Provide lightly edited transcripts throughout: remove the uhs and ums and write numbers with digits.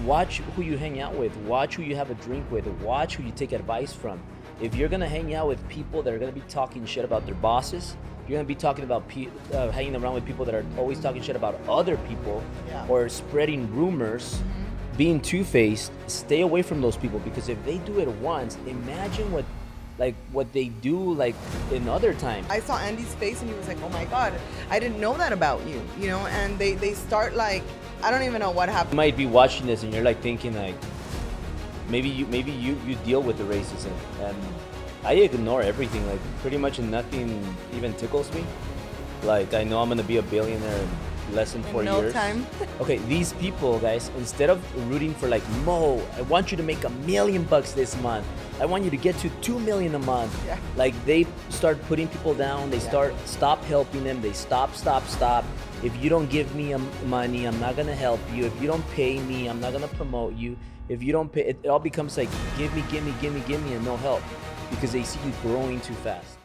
watch who you hang out with, watch who you have a drink with, watch who you take advice from. If you're gonna hang out with people that are gonna be talking shit about their bosses, you're gonna be talking about hanging around with people that are always talking shit about other people, or spreading rumors, being two-faced. Stay away from those people, because if they do it once, imagine what they do like in other times. I saw Andy's face and he was like, oh my God, I didn't know that about you, you know, and they start like, I don't even know what happened. You might be watching this and you're like thinking like, maybe you deal with the racism, and I ignore everything. Like pretty much nothing even tickles me. Like I know I'm gonna be a billionaire in less than 4 years. No time. Okay, these people, guys, instead of rooting for like, Mo, I want you to make $1 million this month, I want you to get to 2 million a month. Yeah. Like they start putting people down. They stop helping them. They stop. If you don't give me money, I'm not gonna help you. If you don't pay me, I'm not gonna promote you. If you don't pay, it all becomes like give me, and no help, because they see you growing too fast.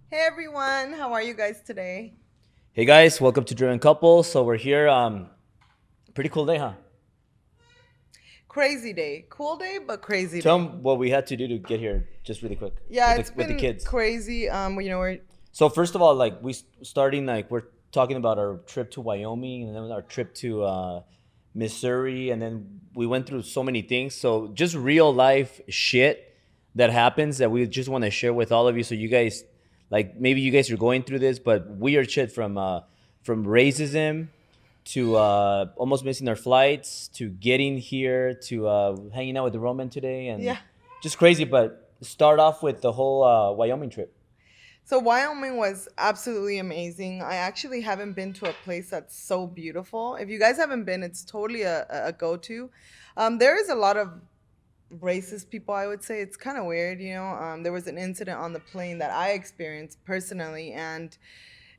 Hey everyone, how are you guys today? Hey guys, welcome to Driven Couple. So we're here. Pretty cool day, huh? Crazy day. Cool day, but crazy Tell day. them what we had to do to get here, just really quick. Yeah, with the kids. Crazy. You know, we're So first of all, like we're talking about our trip to Wyoming, and then our trip to Missouri, and then we went through so many things. So just real life shit that happens that we just want to share with all of you, so you guys, like maybe you guys are going through this, but weird shit from racism to almost missing our flights, to getting here, to hanging out with the Roman today, and just crazy. But start off with the whole Wyoming trip. So Wyoming was absolutely amazing. I actually haven't been to a place that's so beautiful. If you guys haven't been, it's totally a go-to. There is a lot of racist people, I would say. It's kind of weird, you know. There was an incident on the plane that I experienced personally, and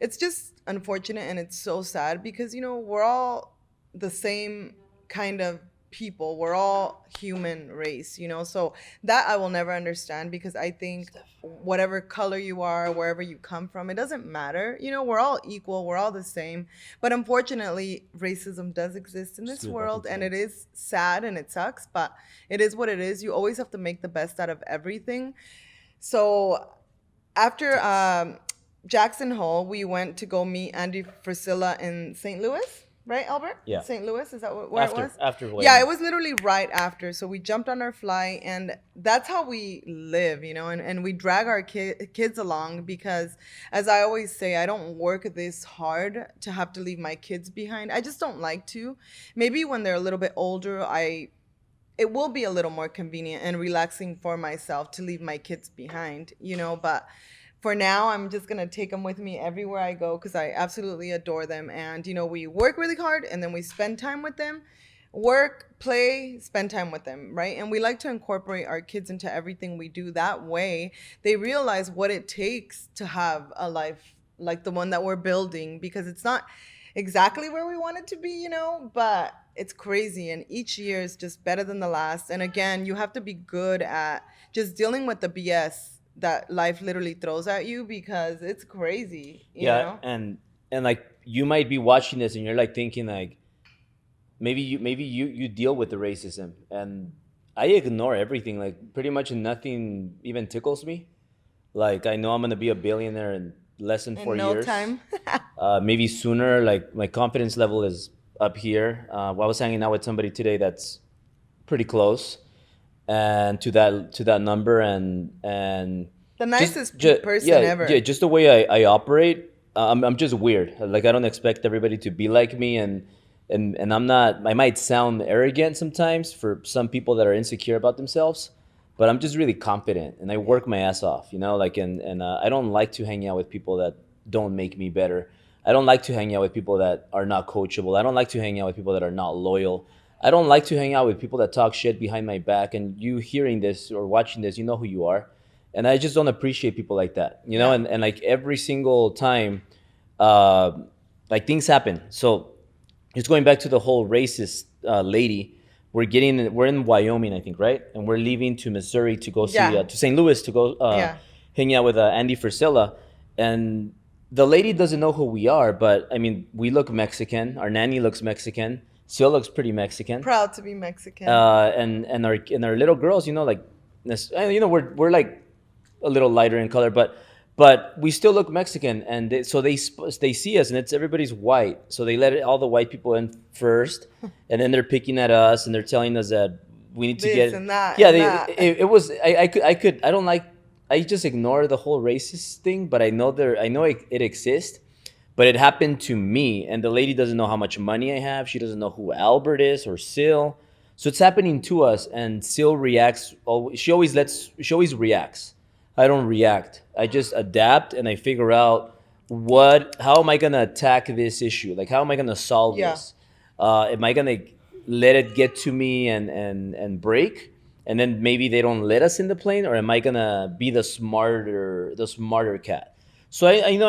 it's just unfortunate, and it's so sad because, you know, we're all the same kind of people. We're all human race, you know. So that I will never understand, because I think whatever color you are, wherever you come from, it doesn't matter. You know, we're all equal. We're all the same. But unfortunately, racism does exist in this world, and it is sad and it sucks, but it is what it is. You always have to make the best out of everything. So after Jackson Hole, we went to go meet Andy Frisella in St. Louis. Right, Albert? Yeah. St. Louis, is that where it was? After Wyoming. Yeah, it was literally right after. So we jumped on our flight, and that's how we live, you know, and we drag our kids along, because, as I always say, I don't work this hard to have to leave my kids behind. I just don't like to. Maybe when they're a little bit older, it will be a little more convenient and relaxing for myself to leave my kids behind, you know, but for now, I'm just going to take them with me everywhere I go, because I absolutely adore them. And, you know, we work really hard, and then we spend time with them. Work, play, spend time with them, right? And we like to incorporate our kids into everything we do. That way, they realize what it takes to have a life like the one that we're building, because it's not exactly where we want it to be, you know, but it's crazy. And each year is just better than the last. And again, you have to be good at just dealing with the BS that life literally throws at you, because it's crazy, you know? and like you might be watching this and you're like thinking like, maybe you deal with the racism, and I ignore everything. Like pretty much nothing even tickles me. Like I know I'm gonna be a billionaire in less than 4 years. No time. Maybe sooner. Like my confidence level is up here. I was hanging out with somebody today that's pretty close and to that number, and the nicest person ever. Yeah, just the way I operate. I'm just weird. Like I don't expect everybody to be like me, and I'm not. I might sound arrogant sometimes for some people that are insecure about themselves, but I'm just really confident, and I work my ass off. You know, like and I don't like to hang out with people that don't make me better. I don't like to hang out with people that are not coachable. I don't like to hang out with people that are not loyal. I don't like to hang out with people that talk shit behind my back. And you hearing this or watching this, you know who you are. And I just don't appreciate people like that, you know? And like every single time, like things happen. So just going back to the whole racist lady, we're in Wyoming, I think, right? And we're leaving to Missouri to go see Yeah. to St. Louis to go Yeah. hang out with Andy Frisella, and the lady doesn't know who we are, but I mean, we look Mexican. Our nanny looks Mexican. Syl looks pretty Mexican, Proud to be Mexican. and our little girls, like, we're like a little lighter in color, but we still look Mexican, and they see us, and it's everybody's white, so they let all the white people in first, and then they're picking at us, and they're telling us that we need to This get and that yeah. and that. It was I don't like I just ignore the whole racist thing, but I know it exists. But it happened to me, and the lady doesn't know how much money I have. She doesn't know who Albert is or Syl. So it's happening to us, and Syl reacts. She always reacts. I don't react. I just adapt, and I figure out how am I gonna attack this issue? Like, how am I gonna solve Yeah. this? Am I gonna let it get to me and break, and then maybe they don't let us in the plane, or am I gonna be the smarter cat? So then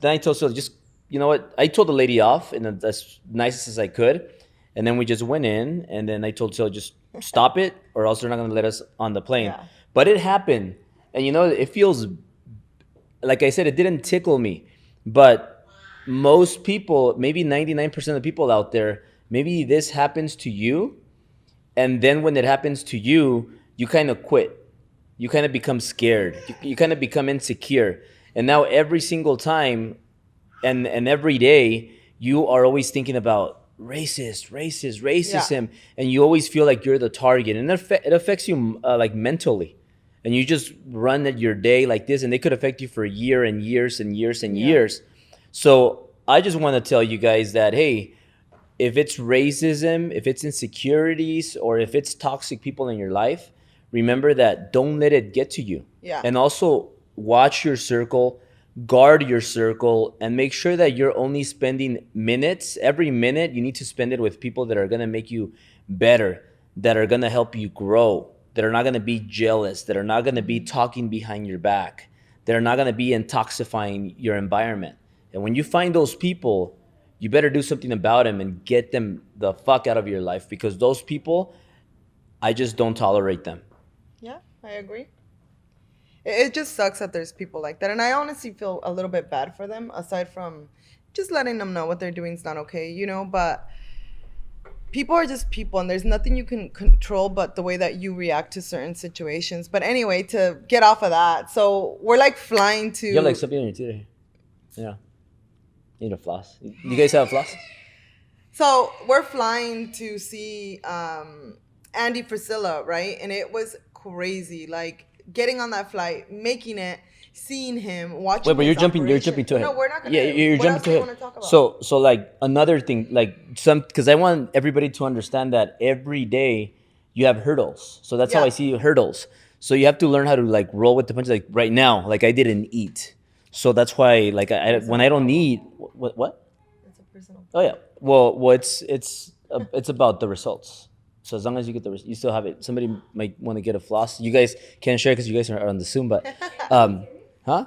I told Syl, just, you know what? I told the lady off in as nicest as I could, and then we just went in, and then I told Syl, just stop it, or else they're not gonna let us on the plane. Yeah. But it happened, and it feels, like I said, it didn't tickle me, but most people, maybe 99% of the people out there, maybe this happens to you, and then when it happens to you, you kind of quit. You kind of become scared. You kind of become insecure. And now every single time and every day, you are always thinking about racism, and you always feel like you're the target. And it affects you like mentally. And you just run at your day like this, and they could affect you for a year and years and years and years. So I just want to tell you guys that, hey, if it's racism, if it's insecurities, or if it's toxic people in your life, remember that don't let it get to you. Yeah. And also watch your circle, guard your circle, and make sure that you're only spending minutes. Every minute you need to spend it with people that are going to make you better, that are going to help you grow, that are not going to be jealous, that are not going to be talking behind your back, that are not going to be intoxifying your environment. And when you find those people, you better do something about them and get them the fuck out of your life, because those people, I just don't tolerate them. Yeah, I agree. It just sucks that there's people like that. And I honestly feel a little bit bad for them, aside from just letting them know what they're doing is not okay, but people are just people, and there's nothing you can control but the way that you react to certain situations. But anyway, to get off of that, so we're like flying to... You have like something on your teeth. Yeah. You need a floss. You guys have a floss? So we're flying to see Andy Frisella, right? And it was crazy. Like, getting on that flight, making it, seeing him, watching. Wait, but his you're jumping operation. to him. No, we're not gonna. Yeah, you're what jumping else to do you him. want to talk about? So like another thing, like because I want everybody to understand that every day you have hurdles. So that's how Yeah. I see hurdles. So you have to learn how to like roll with the punches. Like right now, like I didn't eat, so that's why like when I don't eat, what? It's a personal. Oh yeah. Well, it's about the results. So as long as you get you still have it. Somebody might want to get a floss. You guys can't share because you guys are on the Zoom, but, huh?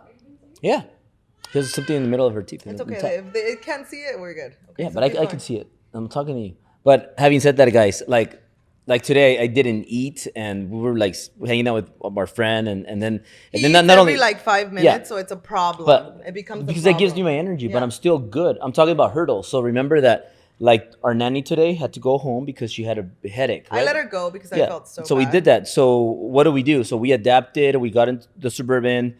Yeah. There's something in the middle of her teeth. It's okay. If they can't see it, we're good. Okay, Yeah, so but I keep can going. see it. I'm talking to you. But having said that, guys, like today I didn't eat, and we were like hanging out with our friend, and then He not eats every only like 5 minutes, Yeah. so it's a problem. but It becomes a because that gives me problem. my energy, but Yeah. I'm still good. I'm talking about hurdles. So remember that, like our nanny today had to go home because she had a headache. I Right? let her go because I felt so we bad. did that. So what do we do? So we adapted. We got into the Suburban.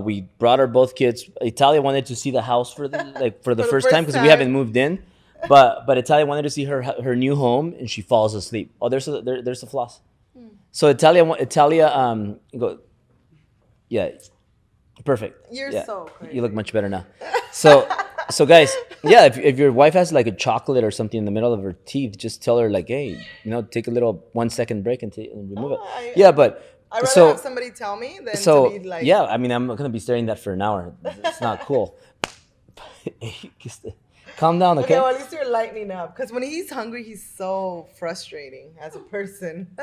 We brought our both kids. Italia wanted to see the house for the first time because we haven't moved in. But Italia wanted to see her new home, and she falls asleep. Oh, there's a floss. So Italia go. Yeah, perfect. You're Yeah. so crazy. You look much better now. So guys, yeah, if your wife has like a chocolate or something in the middle of her teeth, just tell her like, hey, take a little 1 second break and remove it. Yeah, but I'd rather have somebody tell me than to be like... yeah, I mean, I'm not gonna be staring that for an hour. It's not cool. Just calm down, okay? Okay, well, at least you're lightening up. Because when he's hungry, he's so frustrating as a person,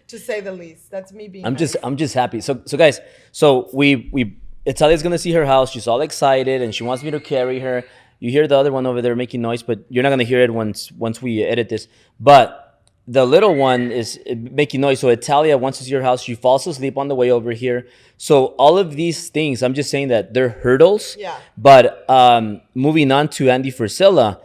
to say the least. That's me being I'm nice. just happy. So guys, so we Italia's gonna see her house. She's all excited and she wants me to carry her. You hear the other one over there making noise, but you're not gonna hear it once we edit this. But the little one is making noise. So Italia, once it's your house, she falls asleep on the way over here. So all of these things, I'm just saying that they're hurdles. Yeah. But moving on to Andy Frisella,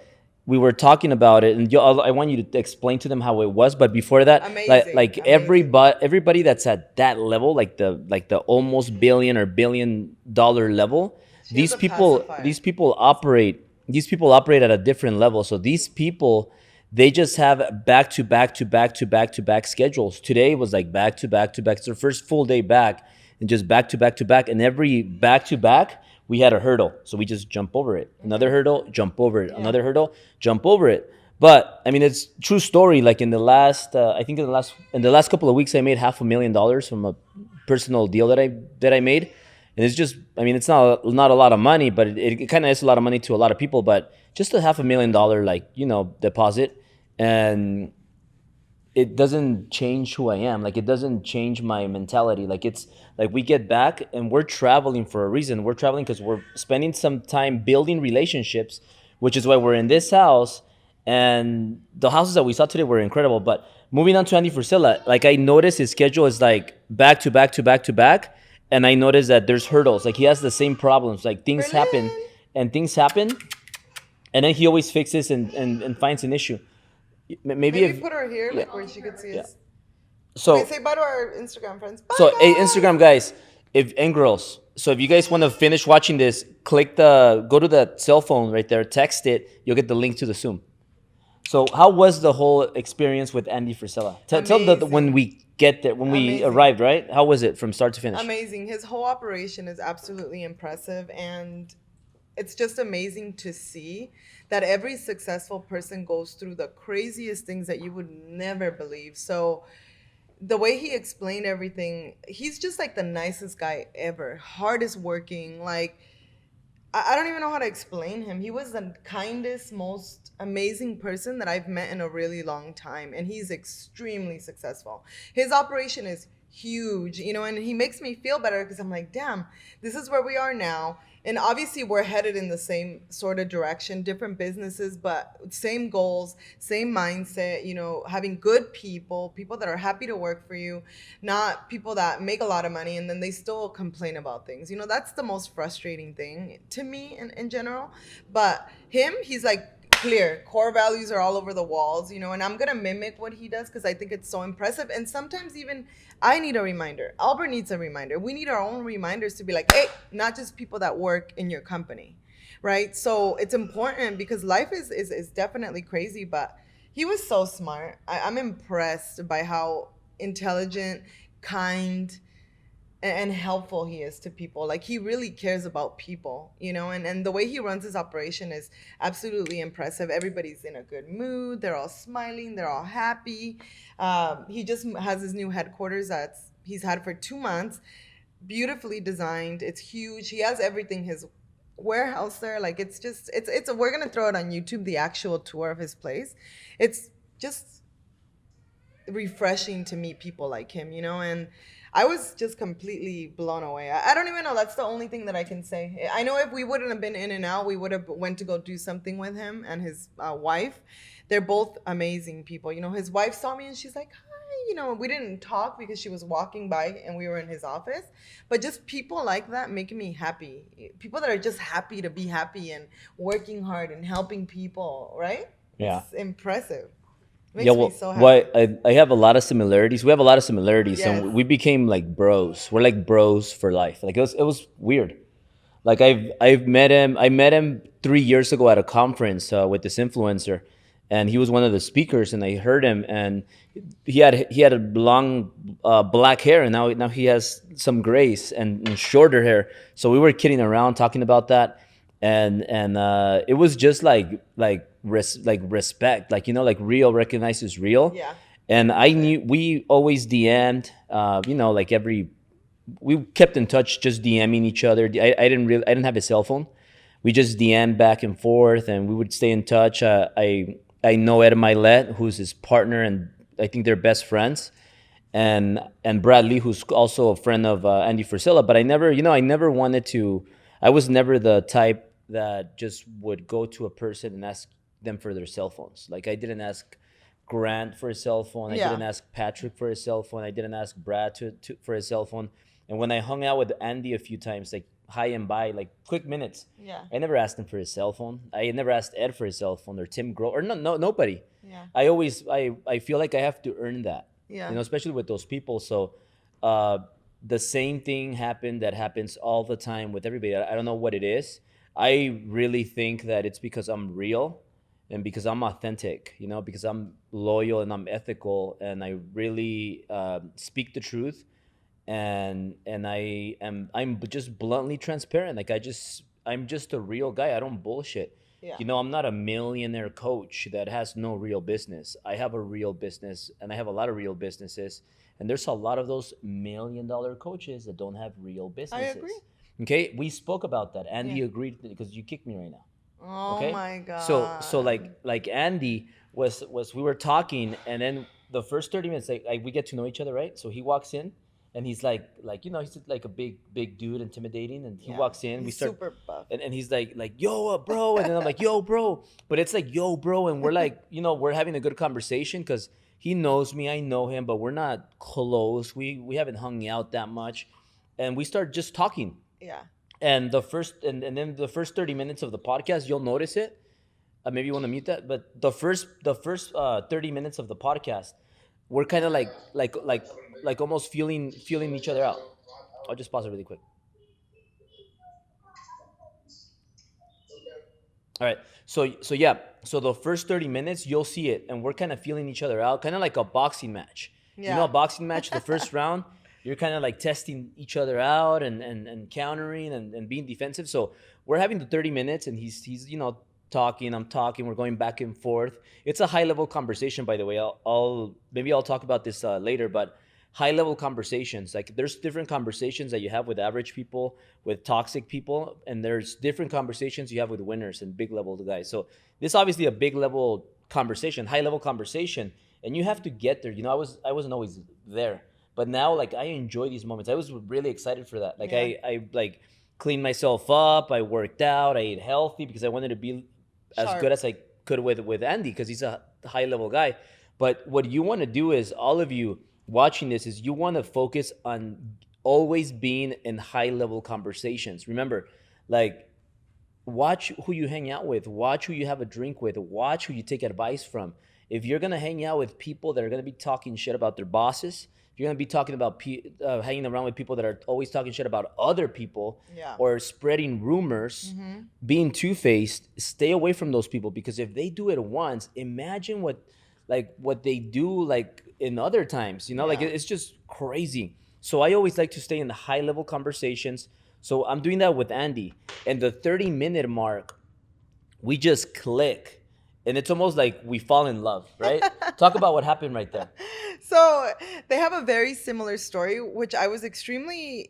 we were talking about it, and I want you to explain to them how it was. But before that, Amazing, amazing. everybody that's at that level, like the almost billion or $1 billion level, She has these a people pacifier. these people operate at a different level. So these people, they just have back to back to back to back to back schedules. Today was like back to back to back. It's their first full day back, and just back to back to back. And every back to back, we had a hurdle. So we just jump over it. Another hurdle, jump over it. Yeah. Another hurdle, jump over it. But I mean, it's true story. Like in the last, I think in the last couple of weeks, I made $500,000 from a personal deal that I made. And it's just, I mean, it's not a lot of money, but it kind of is a lot of money to a lot of people. But just a $500,000, like, deposit, and it doesn't change who I am. Like, it doesn't change my mentality. Like, it's like we get back and we're traveling for a reason. We're traveling because we're spending some time building relationships, which is why we're in this house. And the houses that we saw today were incredible. But moving on to Andy Frisella, like, I noticed his schedule is like back to back to back to back. And I noticed that there's hurdles. Like, he has the same problems. Like, things happen Berlin. and things happen. And then he always fixes and finds an issue. Maybe Maybe if put her here, like where she could see us. so. Okay, say bye to our Instagram friends. Bye, So, hey, guys. Instagram guys, and girls. So if you guys want to finish watching this, go to the cell phone right there, text it. You'll get the link to the Zoom. So how was the whole experience with Andy Frisella? Tell the when we get there, when we Amazing. arrived, right? How was it from start to finish? Amazing. His whole operation is absolutely impressive, and it's just amazing to see that every successful person goes through the craziest things that you would never believe. So the way he explained everything, he's just like the nicest guy ever, hardest working. Like, I don't even know how to explain him. He was the kindest, most amazing person that I've met in a really long time. And he's extremely successful. His operation is huge, and he makes me feel better because I'm like, damn, this is where we are now. And obviously, we're headed in the same sort of direction, different businesses, but same goals, same mindset, having good people that are happy to work for you, not people that make a lot of money and then they still complain about things. That's the most frustrating thing to me in general. But he's like, clear core values are all over the walls, and I'm gonna mimic what he does because I think it's so impressive. And sometimes even I need a reminder. Albert needs a reminder. We need our own reminders to be like, hey, not just people that work in your company, right? So it's important because life is definitely crazy. But he was so smart. I'm impressed by how intelligent, kind, and helpful he is to people. Like, he really cares about people, and the way he runs his operation is absolutely impressive. Everybody's in a good mood, they're all smiling, they're all happy. He just has his new headquarters that's he's had for 2 months, beautifully designed. It's huge. He has everything. His warehouse there, like, it's we're gonna throw it on YouTube, the actual tour of his place. It's just refreshing to meet people like him, and I was just completely blown away. I don't even know. That's the only thing that I can say. I know if we wouldn't have been in and out, we would have went to go do something with him and his wife. They're both amazing people. His wife saw me and she's like, hi. We didn't talk because she was walking by and we were in his office. But just people like that making me happy. People that are just happy to be happy and working hard and helping people, right? Yeah. It's impressive. Makes Yeah, me well, so happy. I have a lot of similarities. We have a lot of similarities, Yes. and we became like bros. We're like bros for life. Like, it was weird. Like, I've met him. I met him 3 years ago at a conference with this influencer, and he was one of the speakers. And I heard him, and he had a long black hair, and now he has some grays and shorter hair. So we were kidding around talking about that, and it was just like respect, like, like real recognizes real. Yeah. And I knew we always DM'd, like we kept in touch, just DMing each other. I didn't have a cell phone. We just DM'd back and forth, and we would stay in touch. I know Ed Milet, who's his partner, and I think they're best friends. And Bradley, who's also a friend of Andy Frisella. But I never wanted to. I was never the type that just would go to a person and ask them for their cell phones. Like, I didn't ask Grant for a cell phone. I Yeah. didn't ask Patrick for a cell phone. I didn't ask Brad for a cell phone. And when I hung out with Andy a few times, like hi and bye, like quick minutes, Yeah. I never asked him for his cell phone. I never asked Ed for his cell phone or Tim Grohl or nobody. Yeah. I feel like I have to earn that, Yeah. especially with those people. So, uh, the same thing happened that happens all the time with everybody. I don't know what it is. I really think that it's because I'm real and because I'm authentic, because I'm loyal and I'm ethical and I really speak the truth and I'm just bluntly transparent. Like I'm just a real guy. I don't bullshit. Yeah. I'm not a millionaire coach that has no real business. I have a real business and I have a lot of real businesses. And there's a lot of those $1 million coaches that don't have real I businesses. agree. Okay, we spoke about that. Andy Yeah. agreed because you kicked me right now. Oh Okay, my so God. like Andy was we were talking and then the first 30 minutes like we get to know each other, right? So he walks in and he's like he's like a big dude, intimidating, and he Yeah. walks in, we He's start super buff. and he's like yo bro, and then I'm like yo bro, but it's like yo bro, and we're like we're having a good conversation because he knows me, I know him, but we're not close, we haven't hung out that much, and we start just talking. Yeah. And and then the first 30 minutes of the podcast, you'll notice it. Maybe you want to mute that, but the first 30 minutes of the podcast, we're kind of like almost feeling each other out. I'll just pause it really quick. All right. So yeah. So the first 30 minutes, you'll see it, and we're kind of feeling each other out, kind of like a boxing match. Yeah. A boxing match, the first round, you're kind of like testing each other out and countering and being defensive. So we're having the 30 minutes, and he's talking, I'm talking, we're going back and forth. It's a high level conversation, by the way. I'll talk about this later, but high level conversations, like there's different conversations that you have with average people, with toxic people, and there's different conversations you have with winners and big level guys. So this is obviously a big level conversation, high level conversation, and you have to get there. I wasn't always there, but now like I enjoy these moments. I was really excited for that. Like Yeah. I like cleaned myself up, I worked out, I ate healthy because I wanted to be as Sharp. good as I could with Andy because he's a high level guy. But what you want to do is, all of you watching this, is you want to focus on always being in high level conversations. Remember, like, watch who you hang out with, watch who you have a drink with, watch who you take advice from. If you're gonna hang out with people that are gonna be talking shit about their bosses, if you're gonna be talking about hanging around with people that are always talking shit about other people, Yeah. or spreading rumors, being two-faced, stay away from those people, because if they do it once, imagine what they do like in other times. Like Yeah. it's just crazy. So I always like to stay in the high level conversations. So I'm doing that with Andy. And the 30-minute mark, we just click. And it's almost like we fall in love, right? Talk about what happened right there. So they have a very similar story, which I was extremely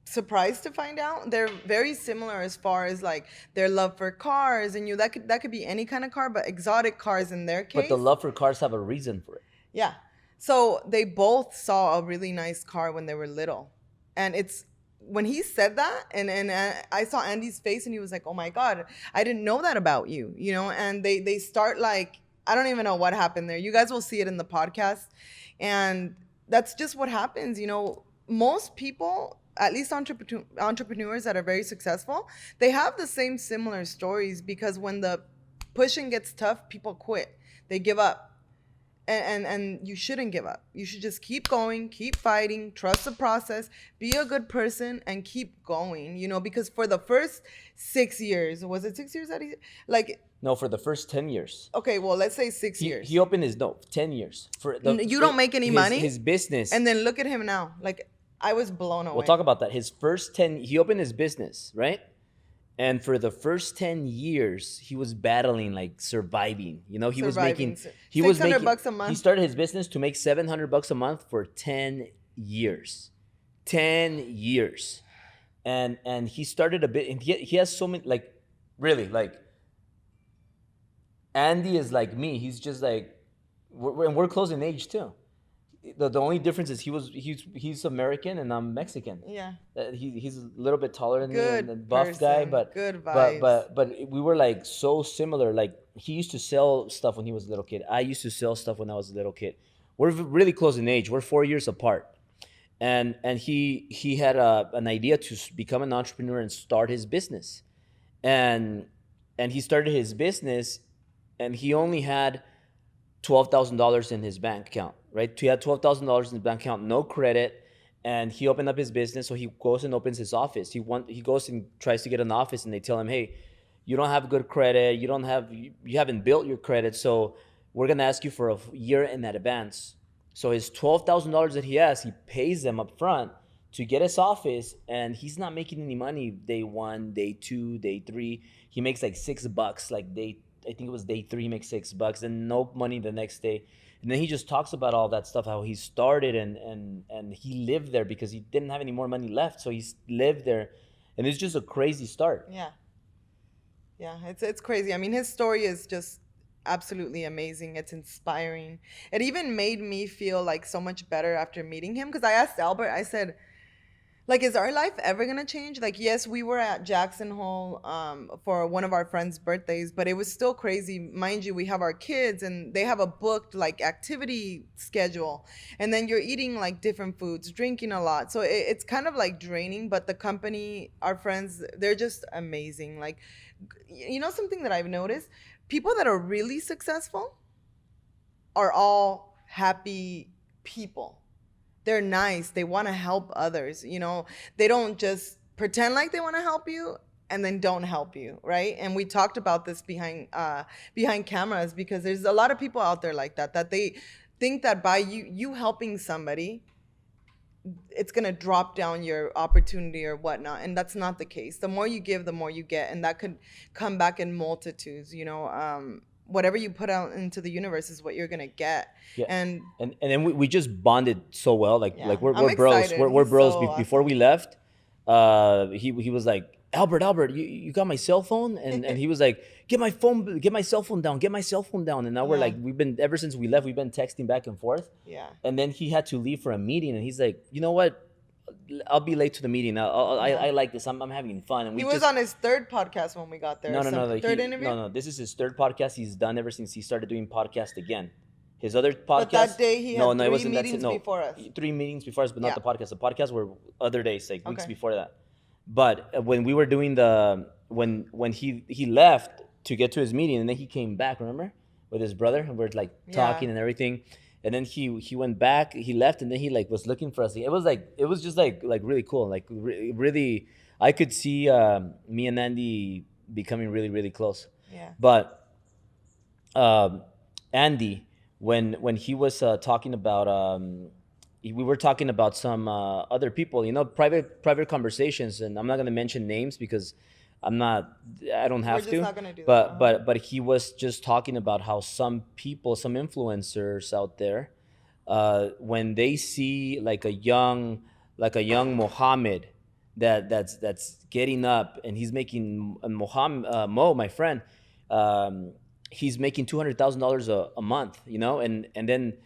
surprised to find out. They're very similar as far as like their love for cars, and that could be any kind of car, but exotic cars in their case. But the love for cars have a reason for it. Yeah. So they both saw a really nice car when they were little. And it's when he said that, and I saw Andy's face, and he was like, "Oh my God, I didn't know that about you," And they start like, I don't even know what happened there. You guys will see it in the podcast, and that's just what happens. Most people, at least entrepreneurs that are very successful, they have the same similar stories, because when the pushing gets tough, people quit. They give up. And you shouldn't give up. You should just keep going, keep fighting, trust the process, be a good person, and keep going. Because for the first 6 years, was it 6 years that No, for the first 10 years. Okay, well, let's say 6 years. He opened 10 years. You don't make any money? His business. And then look at him now. Like, I was blown away. We'll talk about that. He opened his business, right? And for the first 10 years, he was battling, like surviving. He was making, $600 a month. He started his business to make $700 a month for 10 years. 10 years. And he started a bit, and he has so many, like, really, like, Andy is like me. He's just like, we're close in age too. The only difference is he's American and I'm Mexican. Yeah. He's a little bit taller than me, Good and buff person. guy, but Good vibes. but we were like so similar. Like he used to sell stuff when he was a little kid. I used to sell stuff when I was a little kid. We're really close in age. We're 4 years apart. And he had an idea to become an entrepreneur and start his business. And he started his business, and he only had $12,000 in his bank account, right? He had $12,000 in his bank account, no credit, and he opened up his business. So he goes and opens his office. He goes and tries to get an office, and they tell him, hey, you don't have good credit. You haven't built your credit, so we're gonna ask you for a year in advance. So his $12,000 that he has, he pays them up front to get his office, and he's not making any money day one, day two, day three. He makes like $6. I think it was day three, he makes $6, and no money the next day. And then he just talks about all that stuff, how he started and he lived there because he didn't have any more money left. So he lived there, and it's just a crazy start. Yeah. Yeah, it's crazy. I mean, his story is just absolutely amazing. It's inspiring. It even made me feel like so much better after meeting him, because I asked Albert, I said, like, is our life ever gonna change? Like, yes, we were at Jackson Hole for one of our friends' birthdays, but it was still crazy. Mind you, we have our kids, and they have a booked like activity schedule, and then you're eating like different foods, drinking a lot. So it's kind of like draining. But the company, our friends, they're just amazing. Like, you know, something that I've noticed: people that are really successful are all happy people. They're nice. They want to help others. You know, they don't just pretend like they want to help you and then don't help you, right? And we talked about this behind cameras, because there's a lot of people out there like that, that they think that by you helping somebody, it's going to drop down your opportunity or whatnot. And that's not the case. The more you give, the more you get. And that could come back in multitudes, you know. Whatever you put out into the universe is what you're going to get. Yeah. And then we just bonded so well. Like, yeah, like we're I'm bros. excited. We're He's bros. so Before awesome. we left, he was like, Albert, you got my cell phone? And he was like, get my cell phone down, get my cell phone down. And now we're Yeah. like, ever since we left, we've been texting back and forth. Yeah. And then he had to leave for a meeting, and he's like, you know what? I'll be late to the meeting. Yeah. I like this. I'm having fun. And He was on his third podcast when we got there. no, like Third interview? no. This is his third podcast he's done ever since he started doing podcast again. His other podcast. But that day he had it three wasn't. meetings before us. 3 meetings before us, but not Yeah. the podcast. The podcast were other days, like weeks Okay. before that. But when we were doing when he left to get to his meeting, and then he came back, remember, with his brother, and we're like talking and everything. And then he went back, he left, and then he like was looking for us. It was just like really cool, like really. I could see me and Andy becoming really really close. Yeah. But Andy, when he was talking about we were talking about some other people, you know, private conversations, and I'm not going to mention names because I don't have just to. not gonna do but that. but he was just talking about how some people, some influencers out there, when they see like a young Mohammed that's getting up, and he's making Mohammed Mo, my friend, he's making $200,000 a month, you know, and then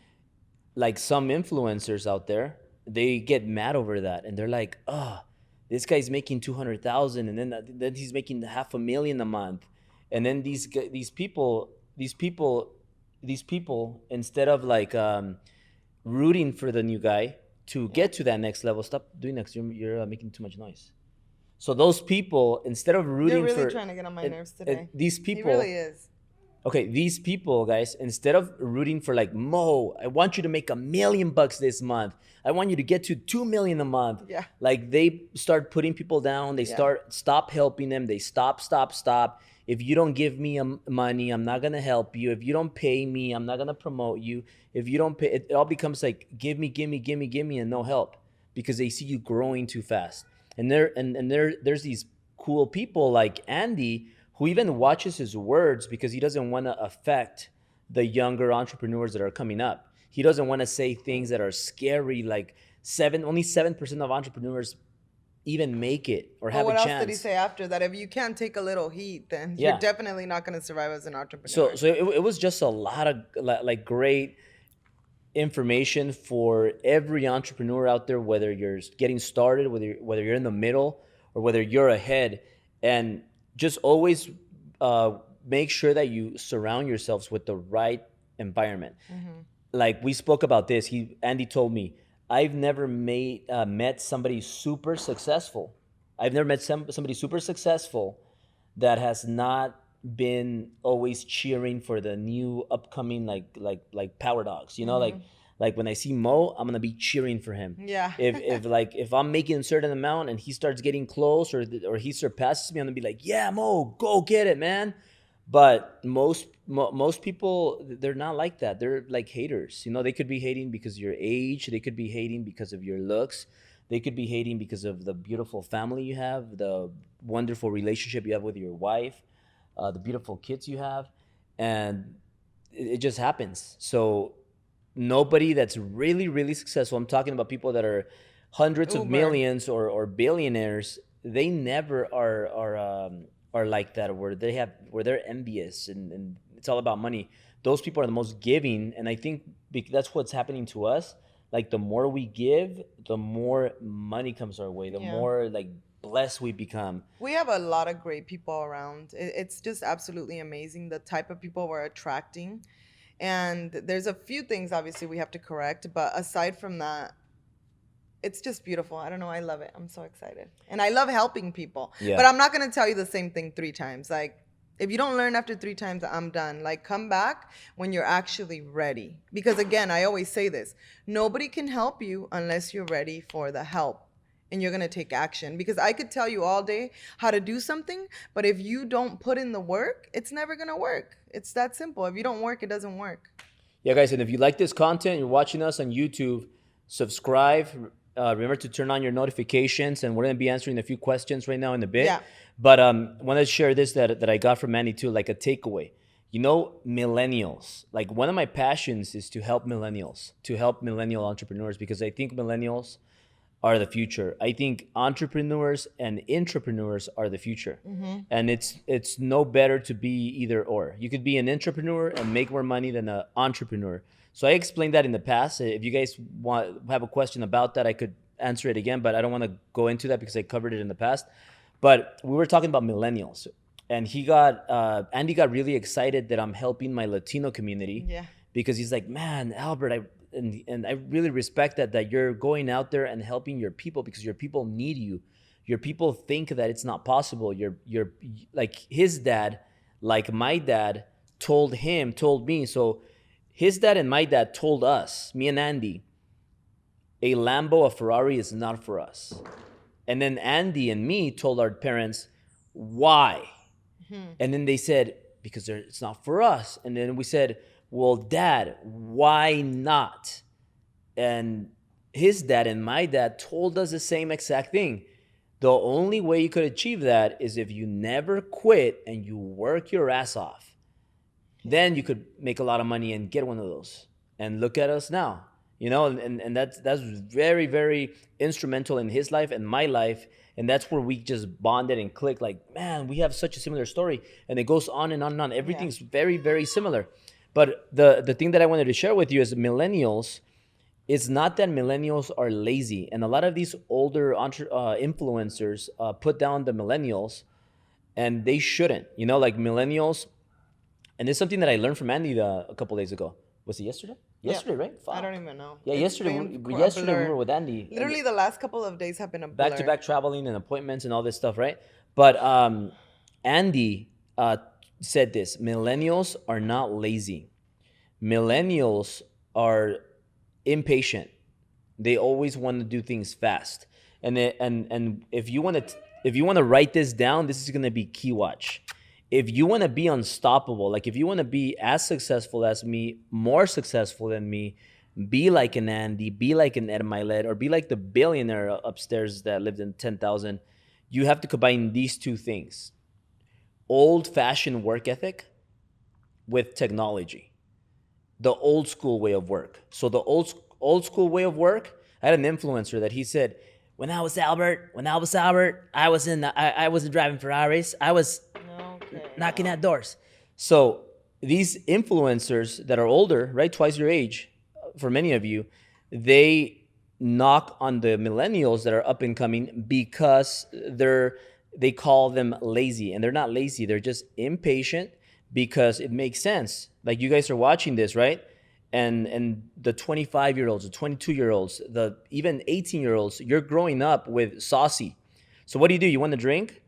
like some influencers out there, they get mad over that, and they're like, oh, this guy's making 200,000, and then he's making $500,000 a month, and then these people, instead of like rooting for the new guy to get to that next level, stop doing next. You're making too much noise. So those people, instead of rooting You're really for trying to get on my nerves today. these He people, really is. okay, these people, guys, instead of rooting for like, Mo, I want you to make $1,000,000 this month. I want you to get to 2 million a month. Yeah. Like, they start putting people down. They stop helping them. They stop. If you don't give me money, I'm not gonna help you. If you don't pay me, I'm not gonna promote you. If you don't pay, it all becomes like give me, and no help, because they see you growing too fast. And there's these cool people like Andy, who even watches his words because he doesn't want to affect the younger entrepreneurs that are coming up. He doesn't want to say things that are scary, like only 7% of entrepreneurs even make it or have a chance. What else did he say after that? If you can't take a little heat, then you're definitely not going to survive as an entrepreneur. So it was just a lot of like great information for every entrepreneur out there, whether you're getting started, whether you're in the middle, or whether you're ahead. And just always make sure that you surround yourselves with the right environment. Mm-hmm. Like we spoke about this. Andy told me, I've never met somebody super successful. I've never met somebody super successful that has not been always cheering for the new upcoming like power dogs. You know, Mm-hmm. like when I see Mo, I'm gonna be cheering for him. Yeah. If I'm making a certain amount and he starts getting close or he surpasses me, I'm gonna be like, yeah, Mo, go get it, man. But most people, they're not like that. They're like haters. You know, they could be hating because of your age. They could be hating because of your looks. They could be hating because of the beautiful family you have, the wonderful relationship you have with your wife, the beautiful kids you have, and it just happens. So nobody that's really really successful, I'm talking about people that are hundreds of Uber. millions or billionaires, they never are like that, where they're envious and it's all about money. Those people are the most giving, and I think that's what's happening to us. Like the more we give, the more money comes our way, the Yeah. more like blessed we become. We have a lot of great people around. It's just absolutely amazing the type of people we're attracting. And there's a few things obviously we have to correct, but aside from that, it's just beautiful. I don't know. I love it. I'm so excited. And I love helping people. Yeah. But I'm not going to tell you the same thing 3 times. Like, if you don't learn after 3 times, I'm done. Like, come back when you're actually ready. Because again, I always say this, nobody can help you unless you're ready for the help and you're going to take action. Because I could tell you all day how to do something, but if you don't put in the work, it's never going to work. It's that simple. If you don't work, it doesn't work. Yeah, guys, and if you like this content, you're watching us on YouTube, subscribe. Remember to turn on your notifications, and we're going to be answering a few questions right now in a bit. Yeah. But I want to share this that I got from Manny too, like a takeaway. You know, millennials. Like one of my passions is to help millennials, to help millennial entrepreneurs, because I think millennials are the future. I think entrepreneurs and intrapreneurs are the future. And it's no better to be either or. You could be an entrepreneur and make more money than an entrepreneur. So I explained that in the past. If you guys have a question about that, I could answer it again, but I don't want to go into that because I covered it in the past. But we were talking about millennials, and Andy got really excited that I'm helping my Latino community. Yeah. Because he's like, man, Albert, and I really respect that you're going out there and helping your people, because your people need you. Your people think that it's not possible. You're like his dad, like my dad told me. So his dad and my dad told us, me and Andy, a Lambo, a Ferrari is not for us. And then Andy and me told our parents, why? And then they said, because it's not for us. And then we said, well, Dad, why not? And his dad and my dad told us the same exact thing. The only way you could achieve that is if you never quit and you work your ass off. Then you could make a lot of money and get one of those. And look at us now. You know, and that's very, very instrumental in his life and my life. And that's where we just bonded and clicked. Like, man, we have such a similar story. And it goes on and on and on. Everything's very, very similar. But the thing that I wanted to share with you is millennials. It's not that millennials are lazy. And a lot of these older influencers put down the millennials, and they shouldn't. You know, like millennials. And it's something that I learned from Andy a couple days ago. Was it yesterday? Yesterday, right? Fuck. I don't even know. Yeah, It's yesterday. been a Yesterday we blur. were with Andy. Literally, the last couple of days have been a blur. Back-to-back traveling and appointments and all this stuff, right? But Andy said this: millennials are not lazy. Millennials are impatient. They always want to do things fast. And if you want to write this down, this is going to be key watch. If you want to be unstoppable, like if you want to be as successful as me, more successful than me, be like an Andy, be like an Ed Milet, or be like the billionaire upstairs that lived in 10,000, you have to combine these two things: old-fashioned work ethic with technology. The old school way of work. So the old school way of work, I had an influencer that he said, when I was Albert, I wasn't driving Ferraris. I was knocking at doors. So these influencers that are older, right, twice your age, for many of you, they knock on the millennials that are up and coming because they call them lazy, and they're not lazy. They're just impatient. because it makes sense. Like, you guys are watching this, right? And the 25-year-olds, the 22-year-olds, the even 18-year-olds, you're growing up with saucy. So what do? You want to drink?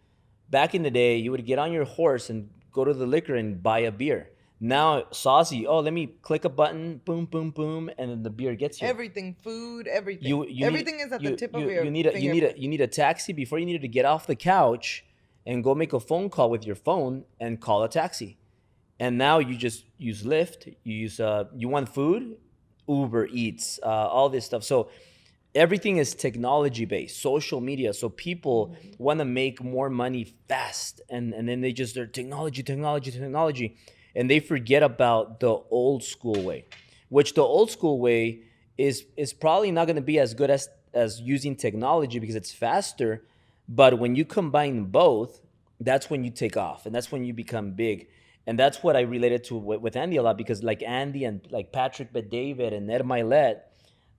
Back in the day, you would get on your horse and go to the liquor and buy a beer. Now, saucy, oh, let me click a button, boom, boom, boom, and then the beer gets here. Everything, food, everything. You need Everything is at the tip of your you need a finger. you need a taxi. Before, you needed to get off the couch and go make a phone call with your phone and call a taxi. And now you just use Lyft. You use you want food, Uber Eats, all this stuff. So everything is technology based, social media. So people want to make more money fast, and then they're technology, technology, technology, and they forget about the old school way, which the old school way is probably not going to be as good as using technology because it's faster. But when you combine both, that's when you take off, and that's when you become big. And that's what I related to with Andy a lot, because like Andy and like Patrick Bet David and Ed Milet,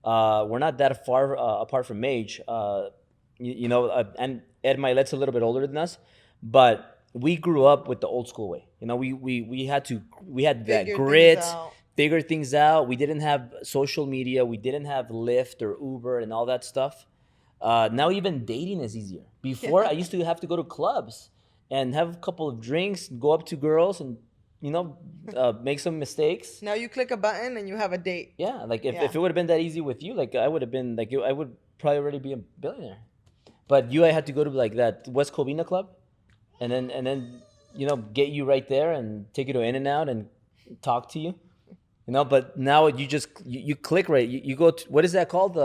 we're not that far apart from age. And Ed Milet's a little bit older than us, but we grew up with the old school way. We had that Figure things grit, out. figure things out. We didn't have social media. We didn't have Lyft or Uber and all that stuff. Now even dating is easier. Before, I used to have to go to clubs and have a couple of drinks, go up to girls, and make some mistakes. Now you click a button and you have a date. Yeah, like if, Yeah. if it would have been that easy with you, like I would have been like I would probably already be a billionaire. But I had to go to like that West Covina club, and then get you right there and take you to In and Out and talk to you. But now you click, right. You go to, what is that called?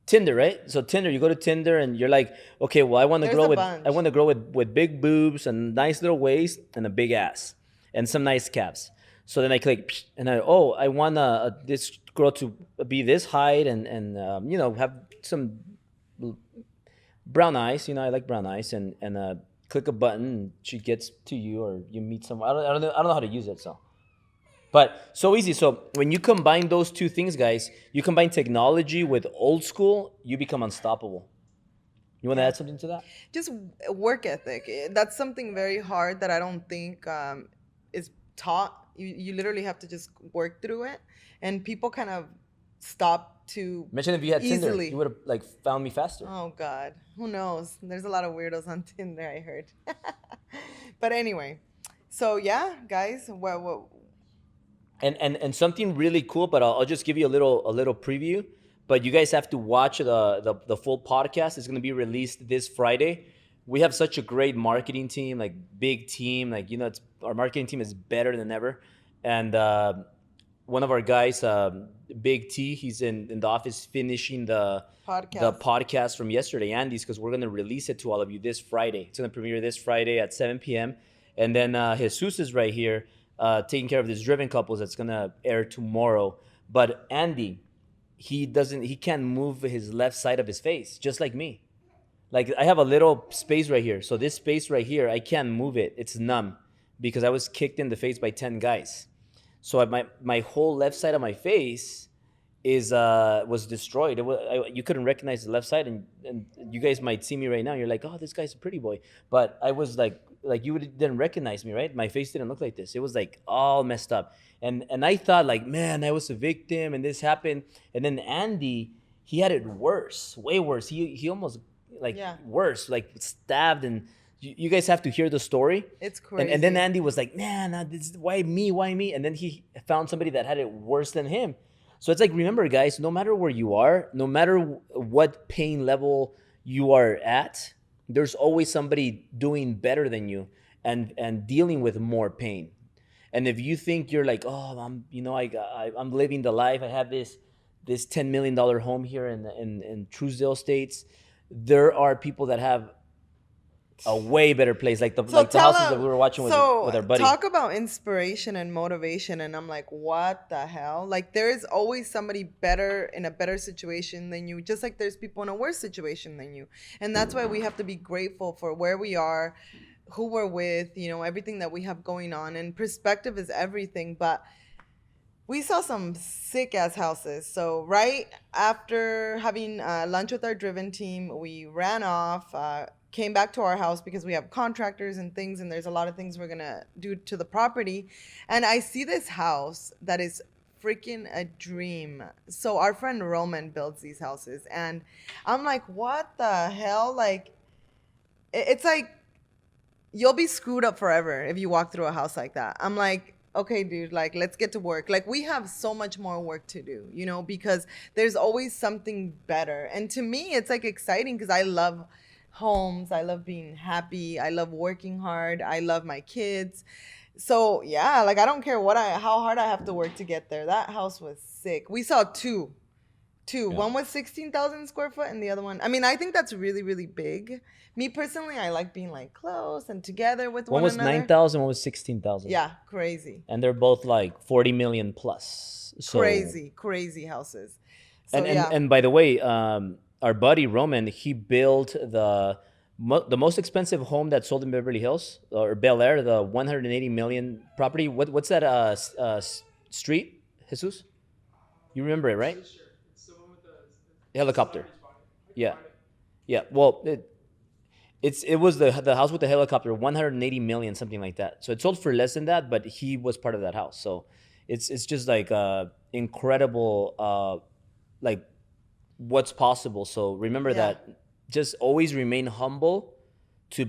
Tinder, right? So Tinder, you go to Tinder and you're like, okay, well, I want to There's grow a with bunch. I want to grow with big boobs and nice little waist and a big ass and some nice calves. So then I click, and I want this girl to be this height and have some brown eyes. I like brown eyes, and click a button and she gets to you, or you meet someone. I don't know how to use it, so. But so easy. So when you combine those two things, guys, you combine technology with old school, you become unstoppable. You want to add something to that? Just work ethic. That's something very hard that I don't think is taught. You literally have to just work through it, and people kind of stop to Imagine if you had Tinder, easily. you would have like found me faster. Oh God, who knows? There's a lot of weirdos on Tinder, I heard. But anyway, so yeah, guys, And something really cool, but I'll just give you a little preview. But you guys have to watch the full podcast. It's going to be released this Friday. We have such a great marketing team, like big team, like our marketing team is better than ever. And one of our guys, Big T, he's in the office finishing the podcast from yesterday, Andy's, because we're going to release it to all of you this Friday. It's going to premiere this Friday at 7 p.m. And then Jesus is right here taking care of this Driven Couples that's going to air tomorrow. But Andy, he can't move his left side of his face, just like me. Like, I have a little space right here. So this space right here, I can't move it. It's numb because I was kicked in the face by 10 guys. So my whole left side of my face was destroyed. You couldn't recognize the left side, and you guys might see me right now. You're like, oh, this guy's a pretty boy. But I was like you didn't recognize me, right? My face didn't look like this. It was like all messed up. And I thought, like, man, I was a victim and this happened. And then Andy, he had it worse, way worse. He almost worse, like stabbed. And you guys have to hear the story. It's crazy. And then Andy was like, man, why me? And then he found somebody that had it worse than him. So it's like, remember, guys, no matter where you are, no matter what pain level you are at, there's always somebody doing better than you and dealing with more pain. And if you think you're like, oh, I'm living the life, I have this $10 million home here in Truesdale States, there are people that have a way better place, like the houses that we were watching with our buddy. Talk about inspiration and motivation, and I'm like, what the hell? Like, there is always somebody better in a better situation than you, just like there's people in a worse situation than you. And that's why we have to be grateful for where we are, who we're with, everything that we have going on. And perspective is everything. But we saw some sick ass houses. So right after having lunch with our Driven team, we ran off, came back to our house because we have contractors and things, and there's a lot of things we're gonna do to the property. And I see this house that is freaking a dream. So our friend Roman builds these houses, and I'm like, what the hell? Like, it's like you'll be screwed up forever if you walk through a house like that. I'm like, okay, dude, like, let's get to work. Like, we have so much more work to do, you know, because there's always something better. And to me, it's like exciting because I love homes. I love being happy. I love working hard. I love my kids. So yeah, like I don't care how hard I have to work to get there. That house was sick. We saw two. Yeah. One was 16,000 square foot and the other one, I mean, I think that's really, really big. Me personally, I like being like close and together with one another. One was 9,000, one was 16,000. Yeah, crazy. And they're both like 40 million plus. So, crazy houses. So, and by the way, our buddy Roman, he built the most expensive home that sold in Beverly Hills or Bel Air, the 180 million property. What's that street, Jesus? You remember it, right? Helicopter. Yeah. Well, it was the house with the helicopter, 180 million, something like that. So it sold for less than that, but he was part of that house. So it's just like incredible, like what's possible. So remember that. Just always remain humble, to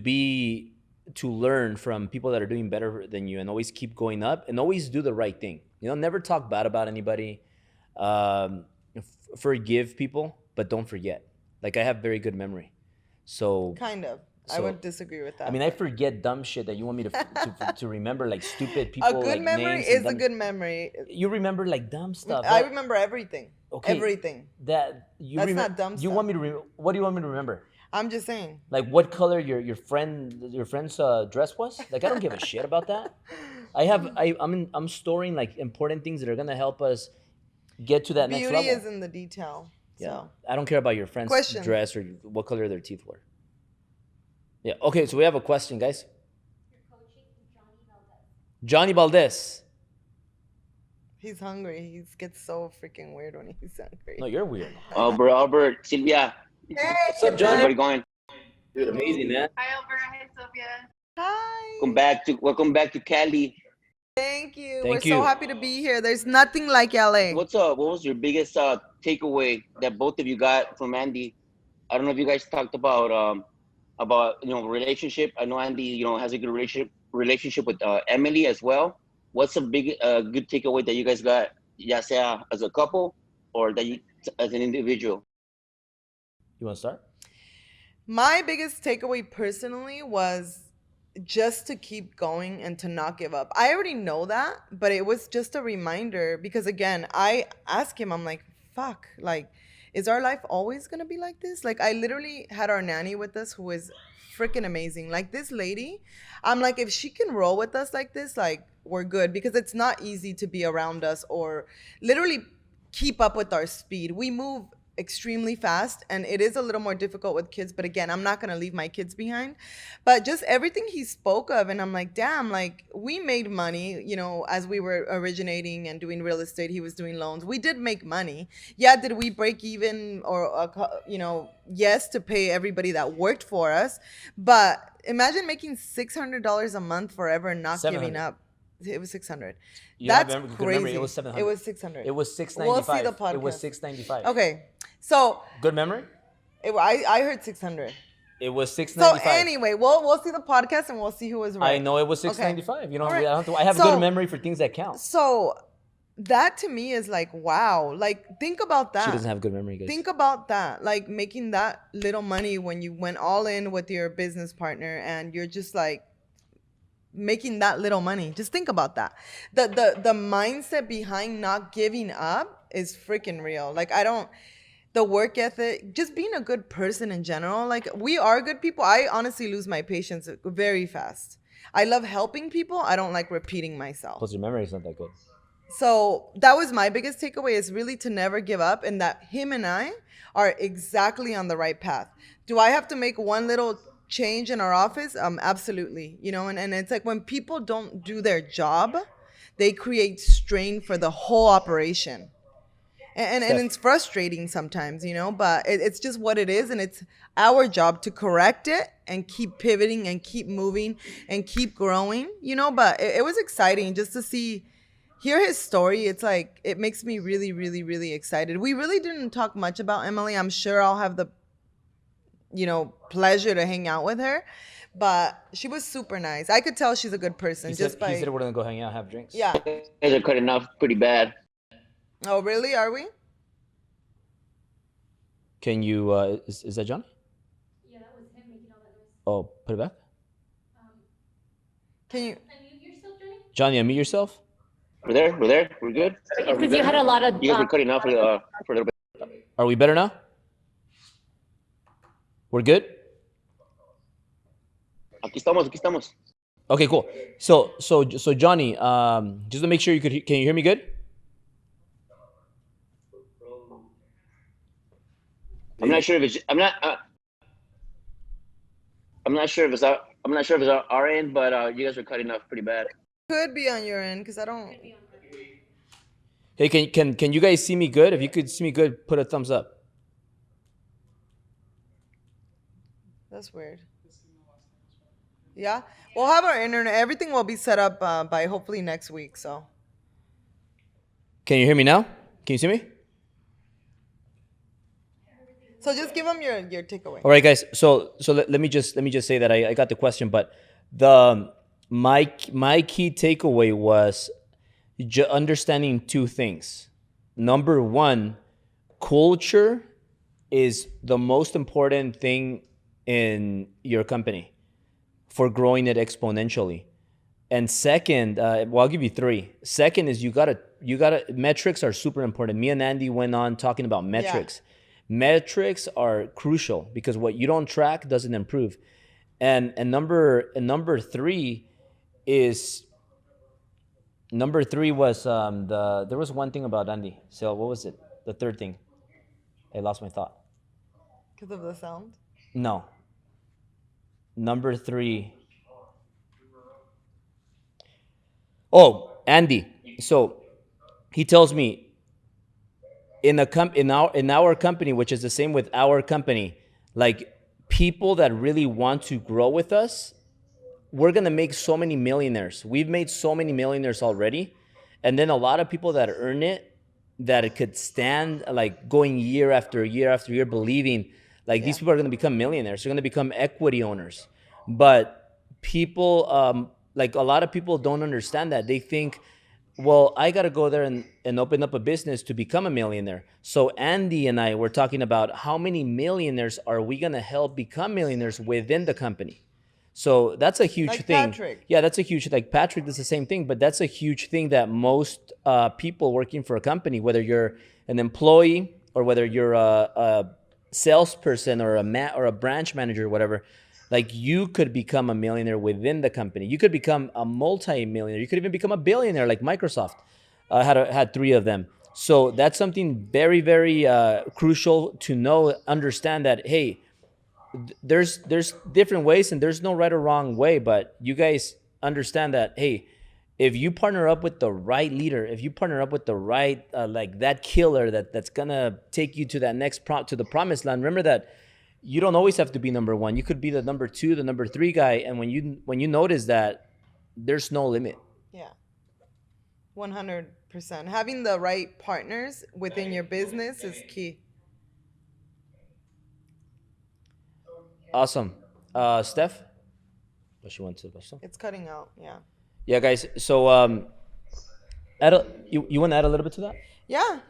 learn from people that are doing better than you, and always keep going up, and always do the right thing. You know, never talk bad about anybody. Forgive people, but don't forget. Like, I have very good memory, so kind of. I would disagree with that. I mean, I forget dumb shit that you want me to remember, like stupid people. A good like memory names is a good memory. You remember like dumb stuff. I remember everything. Okay, everything. That's not dumb stuff. You want me to? What do you want me to remember? I'm just saying. Like what color your friend's dress was? Like, I don't give a shit about that. I'm storing like important things that are gonna help us get to that next level. Beauty is in the detail. Yeah. So. I don't care about your friend's dress or what color their teeth were. Yeah. Okay, so we have a question, guys. You're coaching Johnny Valdez. He's hungry. He gets so freaking weird when he's hungry. No, you're weird. Albert, Sylvia. Hey. What's up, Johnny? Everybody going? Dude, amazing, man. Hi, Albert. Hi, Sylvia. Hi. Welcome back to Cali. Thank you. We're so happy to be here. There's nothing like LA. What's up? What was your biggest takeaway that both of you got from Andy? I don't know if you guys talked about relationship. I know Andy has a good relationship with Emily as well. What's a big good takeaway that you guys got, ya sea as a couple or that you as an individual? You want to start? My biggest takeaway personally was just to keep going and to not give up. I already know that, but it was just a reminder because, again, I asked him, I'm like, fuck, like, is our life always going to be like this? Like, I literally had our nanny with us who is freaking amazing. Like, this lady, I'm like, if she can roll with us like this, like, we're good, because it's not easy to be around us or literally keep up with our speed. We move extremely fast and it is a little more difficult with kids, but again, I'm not going to leave my kids behind. But just everything he spoke of, and I'm like, damn, like, we made money, as we were originating and doing real estate. He was doing loans. We did make money. Yeah, did we break even or yes, to pay everybody that worked for us, but imagine making $600 a month forever and not giving up. It was 600. That's crazy. It was 700. It was 600. It was 695. We'll see the podcast. It was 695. Okay, so good memory. I heard 600. It was 695. So anyway, we'll see the podcast and we'll see who was right. I know it was 695. Okay. Right. I have good memory for things that count. So that to me is like, wow. Like, think about that. She doesn't have good memory, guys. Think about that. Like, making that little money when you went all in with your business partner and you're just like making that little money. Just think about that. The mindset behind not giving up is freaking real. Like, the work ethic, just being a good person in general. Like, we are good people. I honestly lose my patience very fast. I love helping people. I don't like repeating myself. Plus, your memory is not that good. So that was my biggest takeaway, is really to never give up, and that him and I are exactly on the right path. Do I have to make one little change in our office? Absolutely. And it's like when people don't do their job, they create strain for the whole operation. And it's frustrating sometimes, but it's just what it is. And it's our job to correct it and keep pivoting and keep moving and keep growing, but it was exciting just to hear his story. It's like it makes me really, really, really excited. We really didn't talk much about Emily. I'm sure I'll have the pleasure to hang out with her, but she was super nice. I could tell she's a good person just He by. said we're gonna go hang out, have drinks. Yeah. You guys are cutting off pretty bad. Oh, really? Are we? Can you? Is that Johnny? Yeah, that was him making all that noise. Oh, put it back. Can you? Unmute yourself, Johnny. Johnny, unmute yourself. We're there. We're good. Because you had a lot of. You guys were cutting off for a little bit. Are we better now? We're good. Aquí estamos. Okay, cool. So Johnny, just to make sure can you hear me good? I'm not sure if it's. I'm not sure if it's our end, but you guys are cutting off pretty bad. Could be on your end because I don't. Hey, can you guys see me good? If you could see me good, put a thumbs up. That's weird. Yeah, we'll have our internet. Everything will be set up by hopefully next week. So. Can you hear me now? Can you see me? So just give them your takeaway. All right, guys. So let me just say that I got the question, but my key takeaway was understanding two things. Number one, culture is the most important thing in your company for growing it exponentially. And second, well, I'll give you three. Second is you gotta metrics are super important. Me and Andy went on talking about metrics. Yeah. Metrics are crucial because what you don't track doesn't improve. And number three was there was one thing about Andy. So what was it? The third thing. I lost my thought. Because of the sound? No. Number three. Oh, Andy. So he tells me in our company, which is the same with our company, like people that really want to grow with us, we're gonna make so many millionaires. We've made so many millionaires already, and then a lot of people that earn it, that it could stand like going year after year after year, believing like these people are gonna become millionaires. They're gonna become equity owners, but people like a lot of people don't understand that. They think, well, I got to go there and open up a business to become a millionaire. So Andy and I were talking about how many millionaires are we going to help become millionaires within the company. So that's a huge like thing. Patrick. Yeah, that's a huge, like Patrick does the same thing, but that's a huge thing that most people working for a company, whether you're an employee or whether you're a salesperson or a branch manager or whatever, like you could become a millionaire within the company. You could become a multi-millionaire. You could even become a billionaire like Microsoft had three of them. So that's something very, very crucial to know, understand that, hey, there's different ways and there's no right or wrong way, but you guys understand that, hey, if you partner up with the right leader, if you partner up with the right, like that killer that's going to take you to that next to the promised land, remember that you don't always have to be number one. You could be the number two, the number three guy. And when you notice that, there's no limit. Yeah. 100%. Having the right partners within your business is key. Awesome. Steph? Oh, she went to the bus. It's cutting out. Yeah. Yeah, guys. So you want to add a little bit to that? Yeah.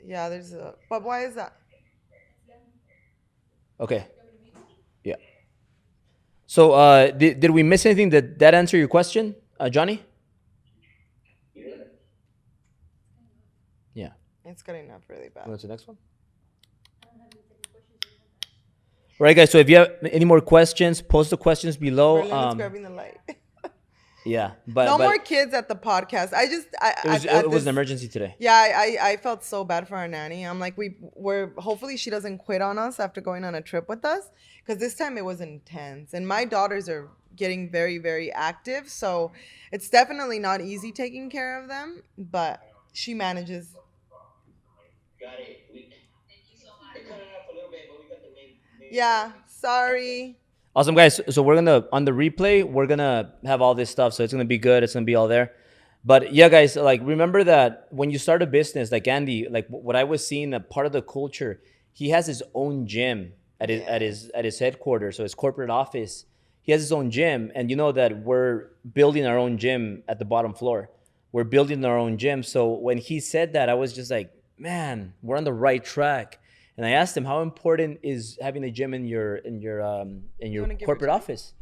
Yeah, but why is that? Okay. Yeah. So did we miss anything? Did that answer your question, Johnny? Yeah. It's cutting up really bad. Go to the next one. All right, guys. So if you have any more questions, post the questions below. Berlin's grabbing the light. Yeah, but no more kids at the podcast. It was an emergency today. Yeah, I felt so bad for our nanny. I'm like, we're hopefully she doesn't quit on us after going on a trip with us, because this time it was intense. And my daughters are getting very, very active, so it's definitely not easy taking care of them, but she manages. Got it. Thank you so much. They cut it off a little bit, but we got the main. Yeah. Sorry. Awesome, guys. So we're gonna on the replay, we're gonna have all this stuff. So it's gonna be good. It's gonna be all there. But yeah, guys, like remember that when you start a business, like Andy, like what I was seeing, a part of the culture, he has his own gym at his headquarters, so his corporate office. He has his own gym, and you know that we're building our own gym at the bottom floor. We're building our own gym. So when he said that, I was just like, man, we're on the right track. And I asked him, how important is having a gym in your corporate office?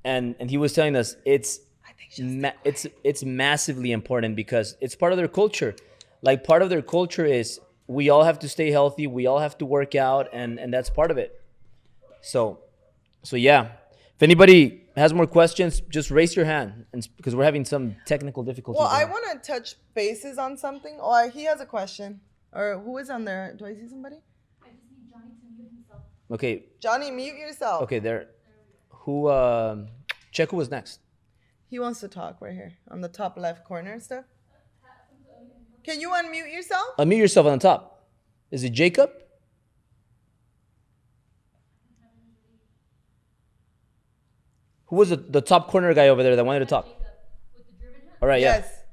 And he was telling us it's massively important because it's part of their culture. Like part of their culture is we all have to stay healthy, we all have to work out, and that's part of it. So yeah. If anybody has more questions, just raise your hand, and because we're having some technical difficulties. Well, I want to touch bases on something. Oh, he has a question. Or who is on there? Do I see somebody? I just need Johnny to mute himself. Okay. Johnny, mute yourself. Okay, there. Who? Check who was next. He wants to talk right here on the top left corner stuff. Can you unmute yourself? Unmute yourself on the top. Is it Jacob? Who was the top corner guy over there that wanted to talk? With the driven hat? All right, yeah. Yes.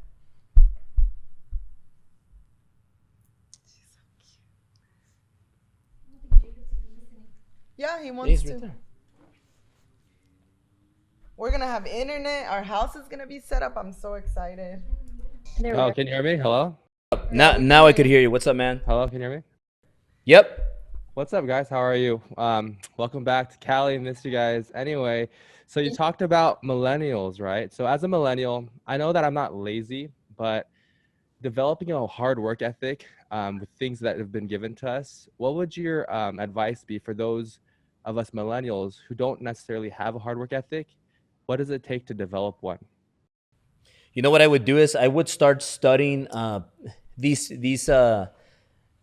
I don't think Jacob's even listening. Yeah, he Yeah, wants he's to. right there. We're gonna have internet. Our house is gonna be set up. I'm so excited. There we Oh, go. can you hear me? Hello? Now I could hear you. What's up, man? Hello, can you hear me? Yep. What's up, guys? How are you? Welcome back to Cali. Missed you guys. Anyway, so you talked about millennials, right? So as a millennial, I know that I'm not lazy, but developing a hard work ethic with things that have been given to us, what would your advice be for those of us millennials who don't necessarily have a hard work ethic? What does it take to develop one? You know what I would do is I would start studying these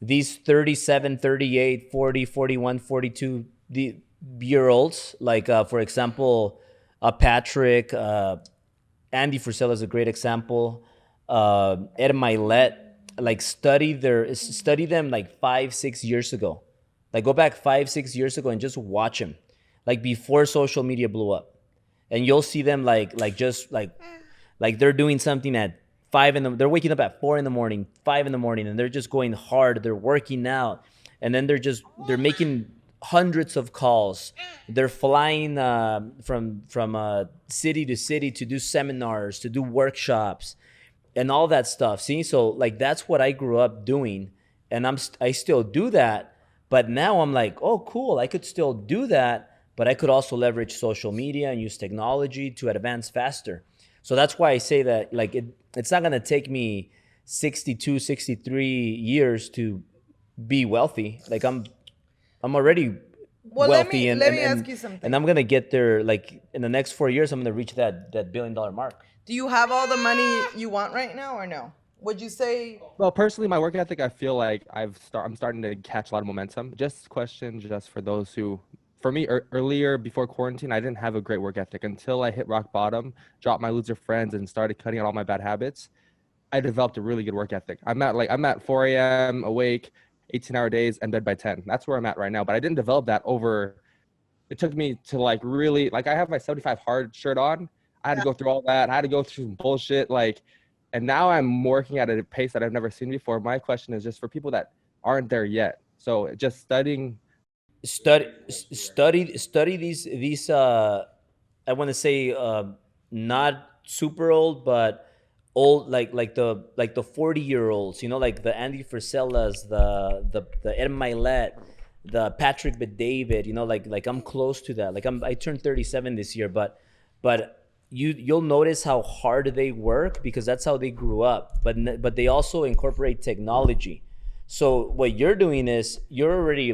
37, 38, 40, 41, 42 year olds. Like for example, Patrick, Andy Frisella is a great example. Ed Milet, like study them like 5-6 years ago. Like go back 5-6 years ago and just watch them, like before social media blew up, and you'll see them like they're doing something at they're waking up at 4 in the morning, 5 in the morning, and they're just going hard. They're working out, and then they're making hundreds of calls. They're flying from city to city to do seminars, to do workshops, and all that stuff. See, so like that's what I grew up doing, and I still do that. But now I'm like, oh, cool, I could still do that, but I could also leverage social media and use technology to advance faster. So that's why I say that like it's not gonna take me 62, 63 years to be wealthy. Like I'm already wealthy, let me ask you something. and I'm gonna get there. Like in the next 4 years, I'm gonna reach that $1 billion mark. Do you have all the money you want right now or no? Would you say? Well, personally, my work ethic, I feel like I'm starting to catch a lot of momentum. Just question, just for those who, for me, earlier before quarantine, I didn't have a great work ethic until I hit rock bottom, dropped my loser friends, and started cutting out all my bad habits. I developed a really good work ethic. I'm at 4 a.m. awake, 18-hour days, and bed by 10. That's where I'm at right now. But I didn't develop that over. It took me to like really like I have my 75 hard shirt on. I had to go through all that. I had to go through some bullshit like. And now I'm working at a pace that I've never seen before. My question is just for people that aren't there yet. So just study these I want to say not super old but old, like the 40-year-olds, you know, like the Andy Frisellas, the Ed Milet, the Patrick Bet-David, you know, like I'm close to that. Like I turned 37 this year, but you'll notice how hard they work because that's how they grew up. But they also incorporate technology. So what you're doing is you're already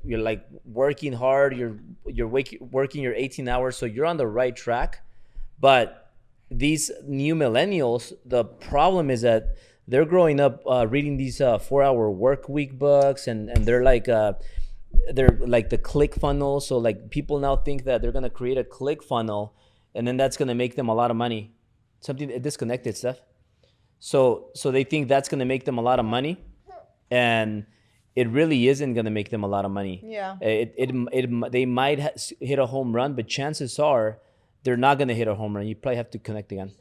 you're working hard. You're working your 18 hours, so you're on the right track. But these new millennials, the problem is that they're growing up reading these 4-hour work week books, and they're like the click funnel. So like people now think that they're gonna create a click funnel, and then that's gonna make them a lot of money. Something disconnected, Steph. So they think that's gonna make them a lot of money, and it really isn't going to make them a lot of money. Yeah. They might hit a home run, but chances are they're not going to hit a home run. You probably have to connect again.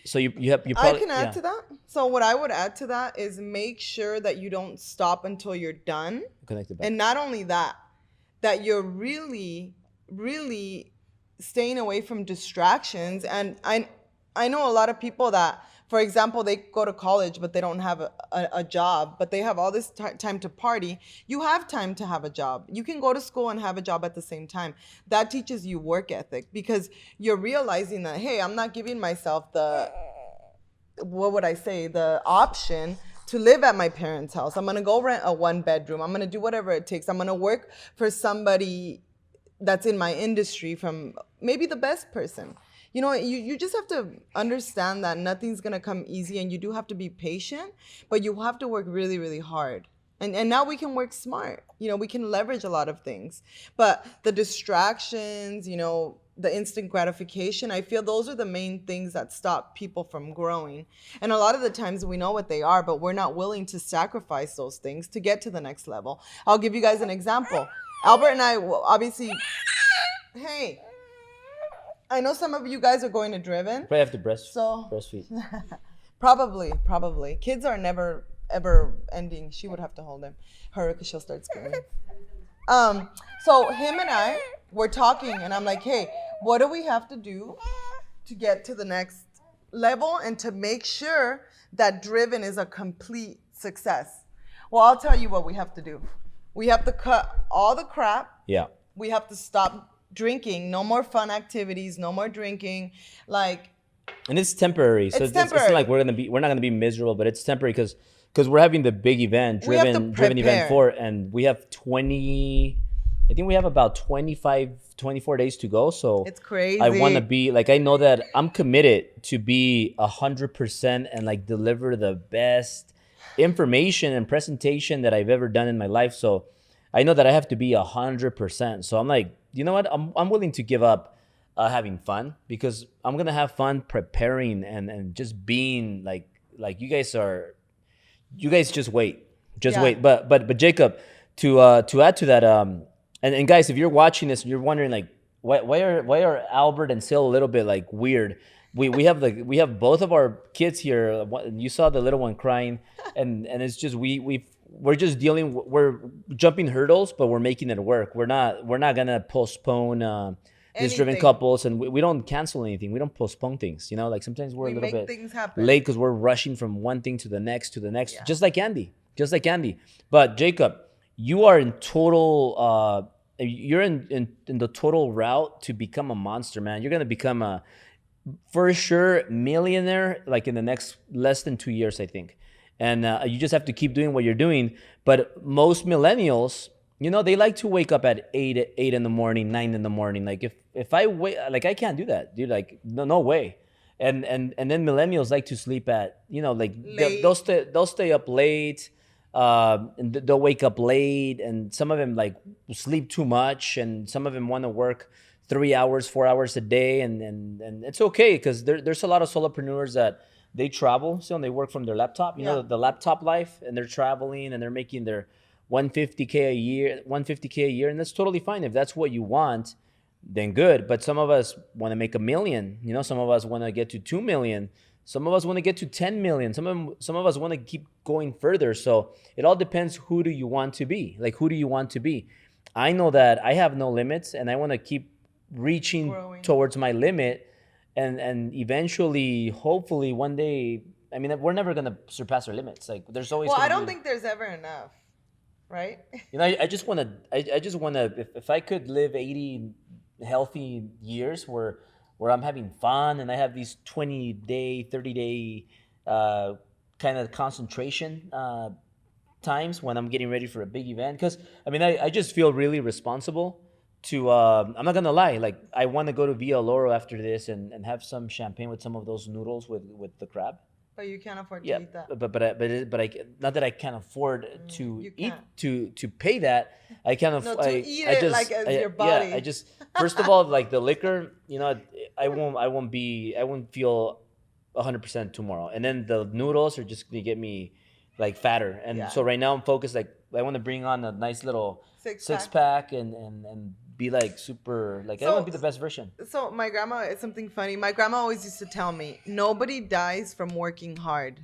So you I probably can add yeah, to that. So what I would add to that is make sure that you don't stop until you're done. connect it back. And not only that, that you're really, really staying away from distractions. And I know a lot of people that, for example, they go to college, but they don't have a job, but they have all this time to party. You have time to have a job. You can go to school and have a job at the same time. That teaches you work ethic because you're realizing that, hey, I'm not giving myself the option to live at my parents' house. I'm going to go rent a 1-bedroom. I'm going to do whatever it takes. I'm going to work for somebody that's in my industry, from maybe the best person. You know, you just have to understand that nothing's going to come easy, and you do have to be patient, but you have to work really, really hard. And now we can work smart. You know, we can leverage a lot of things. But the distractions, you know, the instant gratification, I feel those are the main things that stop people from growing. And a lot of the times we know what they are, but we're not willing to sacrifice those things to get to the next level. I'll give you guys an example. Albert and I will obviously, hey, I know some of you guys are going to Driven. Probably have to So breastfeed. Probably. Kids are never ever ending. She would have to hold him, her, because she'll start screaming. So him and I were talking, and I'm like, hey, what do we have to do to get to the next level and to make sure that Driven is a complete success? Well, I'll tell you what we have to do. We have to cut all the crap. Yeah. We have to stop drinking. No more fun activities. No more drinking. Like, And it's temporary. So It's it's not temporary. like we're not gonna be miserable, but it's temporary because we're having the big event, We have to Driven Event prepare. 4, and we have 20. I think we have about 24 days to go. So it's crazy. I want to be like, I know that I'm committed to be 100% and like deliver the best information and presentation that I've ever done in my life. So I know that I have to be 100%. So I'm like, you know what? I'm willing to give up having fun, because I'm gonna have fun preparing and just being like you guys just wait, Yeah. wait. But Jacob, to add to that, and guys, if you're watching this and you're wondering like why are Albert and Syl a little bit like weird, we have both of our kids here. You saw the little one crying, and it's just we're just we're jumping hurdles, but we're making it work. We're not gonna postpone these Driven Anything. couples, and we don't cancel anything. We don't postpone things. You know, like sometimes we're We a little make bit things happen. late because we're rushing from one thing to the next, Yeah. just like Andy. But Jacob, you are in total. You're in the total route to become a monster, man. You're gonna become a, for sure, millionaire like in the next less than 2 years, I think. And you just have to keep doing what you're doing. But most millennials, you know, they like to wake up at 8 in the morning, 9 in the morning. Like if I wait, like I can't do that, dude. Like no way. And then millennials like to sleep at, you know, like Late. they'll stay up late. And they'll wake up late, and some of them like sleep too much, and some of them want to work 3 hours, 4 hours a day, and it's okay, because there's a lot of solopreneurs that they travel, so they work from their laptop, you know, Yeah. the laptop life, and they're traveling and they're making their 150K a year, and that's totally fine. If that's what you want, then good. But some of us want to make $1 million, you know, some of us want to get to 2 million. Some of us want to get to 10 million. Some of us want to keep going further. So it all depends, who do you want to be? Like, who do you want to be? I know that I have no limits, and I want to keep reaching Growing. towards my limit, and eventually, hopefully, one day. I mean, we're never gonna surpass our limits. Like, there's always. Well, gonna I don't be- think there's ever enough, right? You know, I just want to. I just want to. If I could live 80 healthy years where I'm having fun, and I have these 20-day, 30-day kind of concentration times when I'm getting ready for a big event. Because I mean, I just feel really responsible to. I'm not gonna lie. Like, I want to go to Villa Loro after this and have some champagne with some of those noodles with the crab. But you can't afford to Yeah, eat that. but I not that I can't afford to you eat can't. to pay that. I can't No, afford. to eat it like as your body. Yeah, I just first of all, like the liquor, you know, I won't feel 100% tomorrow. And then the noodles are just gonna get me like fatter. And Yeah. so right now I'm focused, like I want to bring on a nice little Six six pack. pack and be like super, like I So- want to be the best version. So my grandma, it's something funny. My grandma always used to tell me, nobody dies from working hard.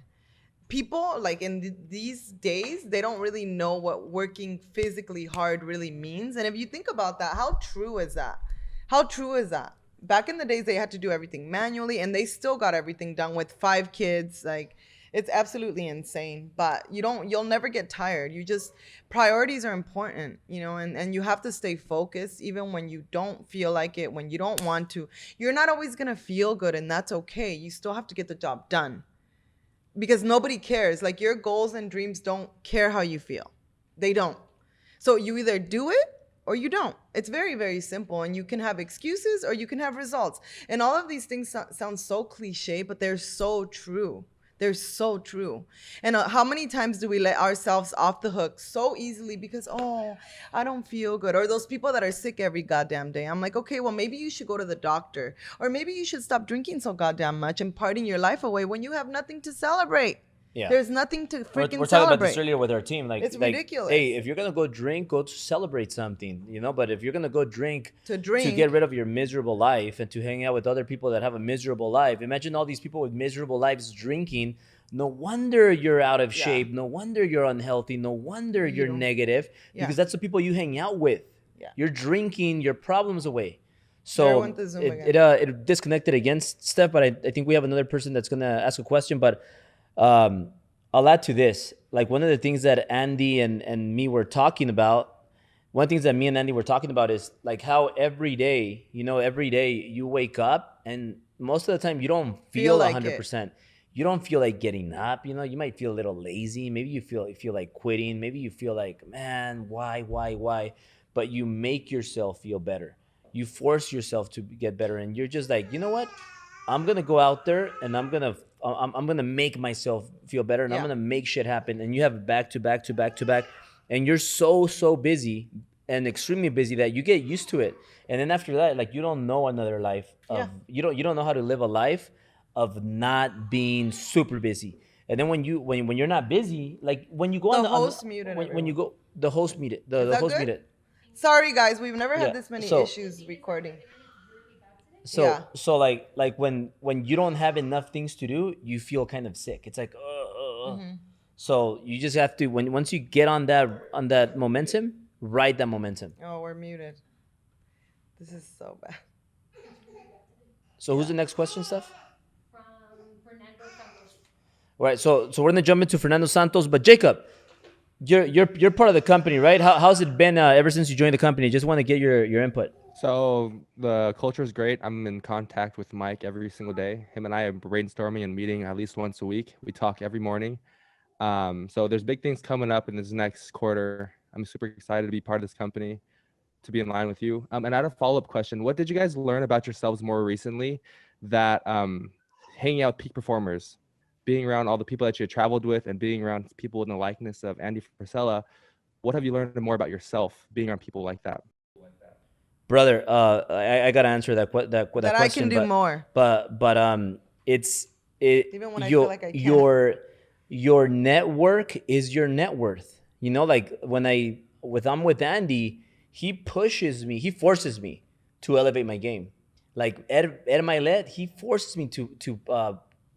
People like in these days, they don't really know what working physically hard really means. And if you think about that, how true is that? How true is that? Back in the days, they had to do everything manually, and they still got everything done with 5 kids. Like, it's absolutely insane. But you'll never get tired. You just, priorities are important, and you have to stay focused even when you don't feel like it, when you don't want to. You're not always gonna feel good, and that's okay. You still have to get the job done because nobody cares. Like, your goals and dreams don't care how you feel. They don't. So you either do it or you don't. It's very, very simple. And you can have excuses or you can have results. And all of these things sound so cliche, but they're so true. They're so true. And how many times do we let ourselves off the hook so easily because, oh, I don't feel good? Or those people that are sick every goddamn day. I'm like, okay, well, maybe you should go to the doctor. Or maybe you should stop drinking so goddamn much and partying your life away when you have nothing to celebrate. Yeah. There's nothing to We're freaking talking about celebrate. this earlier with our team. Like, It's like, ridiculous. hey, if you're gonna go drink, go to celebrate something, But if you're gonna go drink To to get rid of your miserable life and to hang out with other people that have a miserable life, imagine all these people with miserable lives drinking. No wonder you're out of Yeah. shape. No wonder you're unhealthy. No wonder you're don't- negative Yeah. because that's the people you hang out with. Yeah. You're drinking your problems away. There So went the Zoom it disconnected against Steph, but I think we have another person that's gonna ask a question. But I'll add to this. Like, one of the things that Andy and me were talking about, one of the things that me and Andy were talking about is like how every day you wake up and most of the time you don't feel like 100%. You don't feel like getting up, you might feel a little lazy. Maybe you feel like quitting. Maybe you feel like, man, why? But you make yourself feel better. You force yourself to get better. And you're just like, you know what? I'm going to go out there and I'm going to make myself feel better and I'm Yeah. going to make shit happen. And you have back to back to back to back. And you're so busy and extremely busy that you get used to it. And then after that, like, you don't know another life of, Yeah. you don't know how to live a life of not being super busy. And then when you're not busy, like when you go on The the host muted when you go, the host muted, the that host good? muted. Sorry, guys. We've never Yeah, had this many so- issues recording. So Yeah. so like when you don't have enough things to do, you feel kind of sick. It's like Mm-hmm. So you just have to, once you get on that momentum, ride that momentum. Oh, we're muted. This is so bad. So who's the next question, Steph? From Fernando Santos. All right, so we're gonna jump into Fernando Santos, but Jacob, you're part of the company, right? How's it been ever since you joined the company? Just want to get your input. So the culture is great. I'm in contact with Mike every single day. Him and I are brainstorming and meeting at least once a week. We talk every morning. So there's big things coming up in this next quarter. I'm super excited to be part of this company, to be in line with you. And I had a follow-up question. What did you guys learn about yourselves more recently that hanging out with peak performers, being around all the people that you traveled with and being around people in the likeness of Andy Frisella, what have you learned more about yourself being around people like that? Brother, I gotta answer that That question. I can do more. But it's Even when I feel like I can't. your network is your net worth. Like when I'm with Andy, he pushes me, he forces me to elevate my game. Like Ed Milet, he forces me to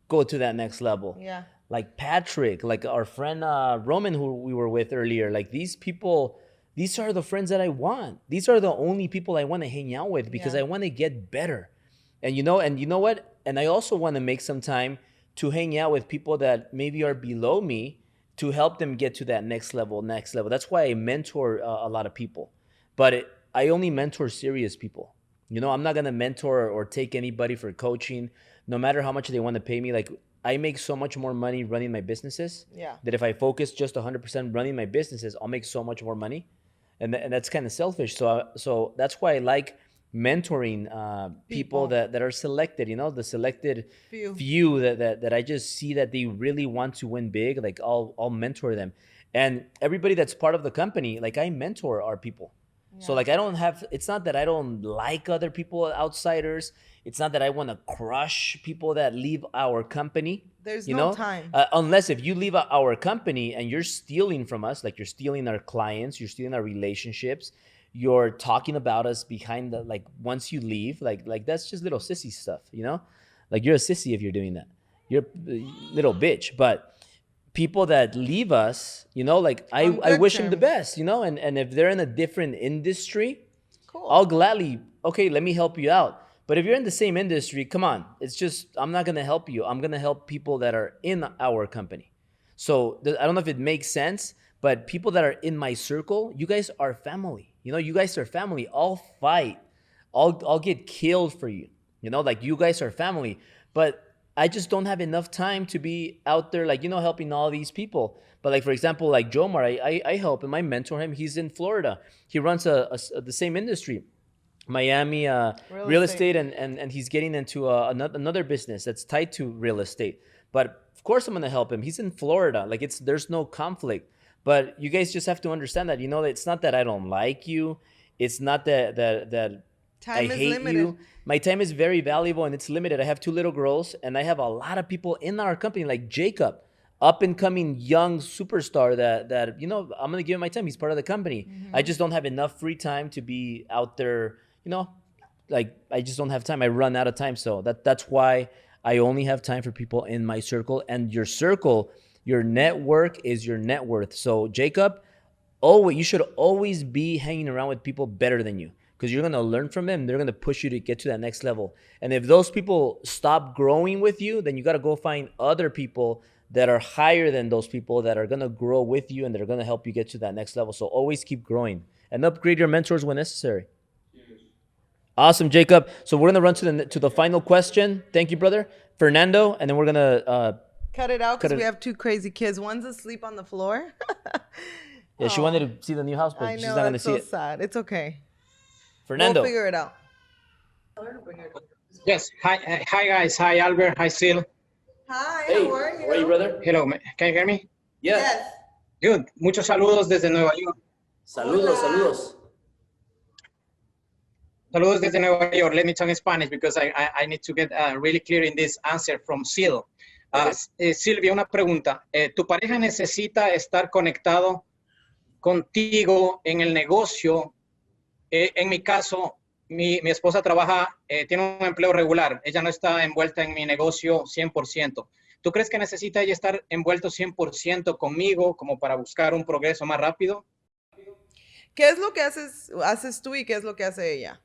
go to that next level. Yeah. Like Patrick, like our friend Roman, who we were with earlier. Like these people, these are the friends that I want. These are the only people I want to hang out with because Yeah. I want to get better. And you know what? And I also want to make some time to hang out with people that maybe are below me to help them get to that next level. That's why I mentor a lot of people. But I only mentor serious people. I'm not going to mentor or take anybody for coaching, no matter how much they want to pay me. Like, I make so much more money running my businesses Yeah. that if I focus just 100% running my businesses, I'll make so much more money. And that's kind of selfish. So that's why I like mentoring people that are selected, the selected few that I just see that they really want to win big. Like I'll mentor them. And everybody that's part of the company, like I mentor our people. So like it's not that I don't like other people, outsiders. It's not that I want to crush people that leave our company. There's You no know, time. unless if you leave our company and you're stealing from us, like you're stealing our clients, you're stealing our relationships, you're talking about us behind the, like once you leave, like that's just little sissy stuff, you know, like you're a sissy if you're doing that. You're a little bitch. But people that leave us, you know, like On I good wish them the terms. best, you know, and if they're in a different industry, Cool. I'll gladly, okay, let me help you out. But if you're in the same industry, come on. It's just, I'm not going to help you. I'm going to help people that are in our company. So I don't know if it makes sense, but people that are in my circle, you guys are family. You know, you guys are family. I'll fight. I'll get killed for you. You know, like you guys are family. But I just don't have enough time to be out there, like, you know, helping all these people. But like, for example, like Jomar, I help him. I mentor him. He's in Florida. He runs the same industry. Miami real estate, and he's getting into another business that's tied to real estate. But of course, I'm gonna help him. He's in Florida. Like there's no conflict. But you guys just have to understand that. You know, it's not that I don't like you. It's not that I Time is hate limited. you. My time is very valuable and it's limited. I have 2 little girls and I have a lot of people in our company, like Jacob, up and coming young superstar that you know, I'm gonna give him my time. He's part of the company. I just don't have enough free time to be out there. You know, like I just don't have time. I run out of time. So that's why I only have time for people in my circle. And your circle, your network is your net worth. So Jacob, you should always be hanging around with people better than you, because you're gonna learn from them. They're gonna push you to get to that next level. And if those people stop growing with you, then you gotta go find other people that are higher than those people that are gonna grow with you and that are gonna help you get to that next level. So always keep growing and upgrade your mentors when necessary. Awesome, Jacob. So we're gonna run to the final question. Thank you, brother. Fernando, and then we're gonna Cut it out cut because it- we have 2 crazy kids. One's asleep on the floor. yeah, she wanted to see the new house, but I she's know, not gonna that's see so it. sad. It's okay. Fernando. We'll figure it out. Yes. Hi guys. Hi Albert. Hi Syl. Hi, Hey, how are you? how are you, brother? Hello. Can you hear me? Yeah. Yes. Good. Muchos saludos desde Nueva York. Saludos. Saludos desde Nueva York. Let me talk in Spanish because I need to get really clear in this answer from Syl. Silvia, una pregunta. ¿Tu pareja necesita estar conectado contigo en el negocio? En mi caso, mi esposa trabaja, tiene un empleo regular. Ella no está envuelta en mi negocio 100%. ¿Tú crees que necesita ella estar envuelto 100% conmigo como para buscar un progreso más rápido? ¿Qué es lo que haces tú y qué es lo que hace ella?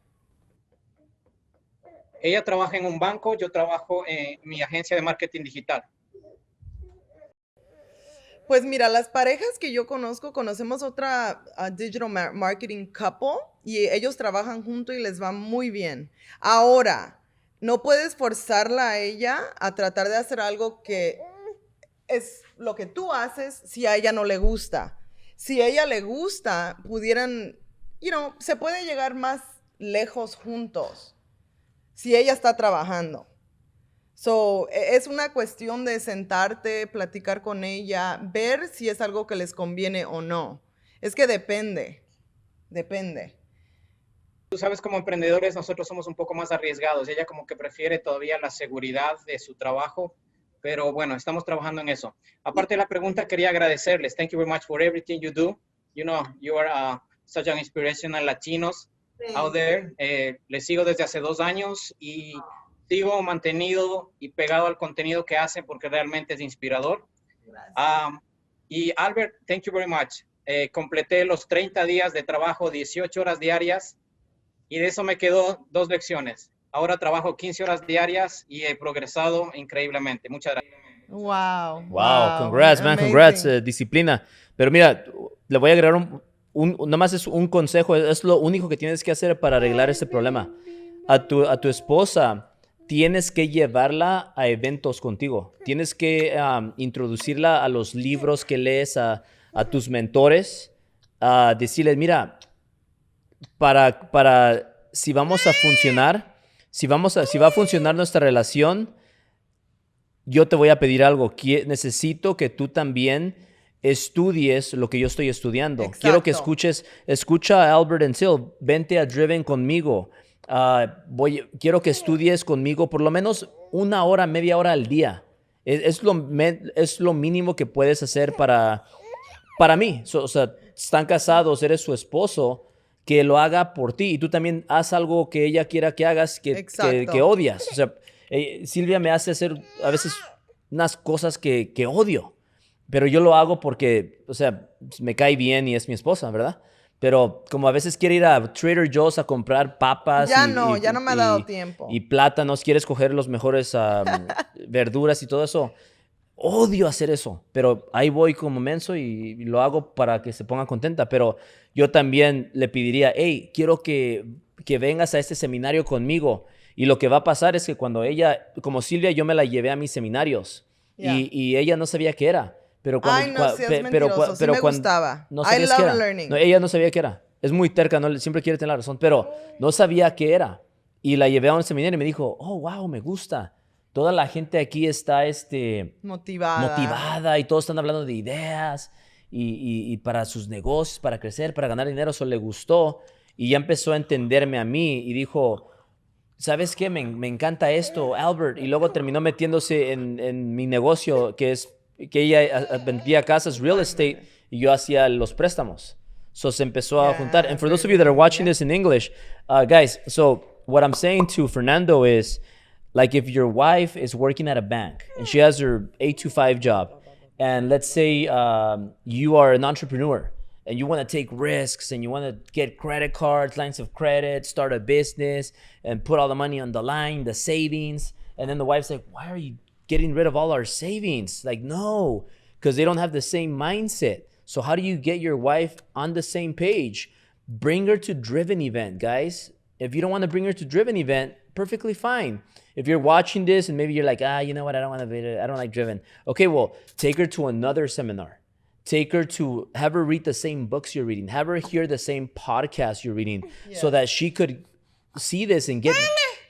Ella trabaja en un banco, yo trabajo en mi agencia de marketing digital. Pues mira, las parejas que yo conocemos otra digital marketing couple y ellos trabajan juntos y les va muy bien. Ahora, no puedes forzarla a ella a tratar de hacer algo que es lo que tú haces si a ella no le gusta. Si a ella le gusta, pudieran, se puede llegar más lejos juntos si ella está trabajando. So, es una cuestión de sentarte, platicar con ella, ver si es algo que les conviene o no. Es que depende. Tú sabes, como emprendedores, nosotros somos un poco más arriesgados. Ella como que prefiere todavía la seguridad de su trabajo, pero bueno, estamos trabajando en eso. Aparte de la pregunta, quería agradecerles. Thank you very much for everything you do. You know, you are such an inspirational Latinos out there. Les sigo desde hace 2 años y sigo mantenido y pegado al contenido que hacen porque realmente es inspirador. Y Albert, thank you very much. Completé los 30 días de trabajo, 18 horas diarias, y de eso me quedó 2 lecciones. Ahora trabajo 15 horas diarias y he progresado increíblemente. Muchas gracias. Wow. Congrats, man, Amazing. congrats, disciplina. Pero mira, le voy a agregar nomás es un consejo, es lo único que tienes que hacer para arreglar este problema. A tu esposa, tienes que llevarla a eventos contigo. Tienes que introducirla a los libros que lees, a tus mentores, a decirles, mira, para si vamos a funcionar, si va a funcionar nuestra relación, yo te voy a pedir algo. Necesito que tú también estudies lo que yo estoy estudiando. Exacto. Quiero que escucha a Albert Syl, vente a Driven conmigo. Quiero que estudies conmigo por lo menos 1 hora, media hora al día. Es lo mínimo que puedes hacer para mí. O sea, están casados, eres su esposo, que lo haga por ti. Y tú también haz algo que ella quiera que hagas que Exacto. odias. O sea, Silvia me hace hacer a veces unas cosas que odio. Pero yo lo hago porque, o sea, me cae bien y es mi esposa, ¿verdad? Pero como a veces quiere ir a Trader Joe's a comprar papas Ya no me ha dado tiempo. y plátanos, quiere escoger los mejores verduras y todo eso. Odio hacer eso, pero ahí voy como menso y lo hago para que se ponga contenta. Pero yo también le pediría, hey, quiero que vengas a este seminario conmigo. Y lo que va a pasar es que cuando ella, como Silvia, yo me la llevé a mis seminarios y ella no sabía qué era. Pero cuando, Ay, no, sí es mentiroso. Sí me gustaba. No I sabías love qué era. learning. No, ella no sabía qué era. Es muy terca, no, siempre quiere tener la razón, pero no sabía qué era. Y la llevé a un seminario y me dijo, oh, wow, me gusta. Toda la gente aquí está motivada y todos están hablando de ideas y para sus negocios, para crecer, para ganar dinero. Eso le gustó y ya empezó a entenderme a mí y dijo, ¿sabes qué? Me encanta esto, Albert. Y luego terminó metiéndose en mi negocio, que ella vendía casas, real estate, y yo hacía los préstamos. So se empezó a juntar. And for those of you that are watching this in English, guys, so what I'm saying to Fernando is, like, if your wife is working at a bank and she has her 8 to 5 job, and let's say you are an entrepreneur and you want to take risks and you want to get credit cards, lines of credit, start a business and put all the money on the line, the savings, and then the wife's like, why are you getting rid of all our savings? Like, no, because they don't have the same mindset. So how do you get your wife on the same page? Bring her to Driven event, guys. If you don't want to bring her to Driven event, perfectly fine. If you're watching this and maybe you're like, you know what, I don't like Driven. Okay, well, take her to another seminar. Have her read the same books you're reading. Have her hear the same podcast you're reading, so that she could see this and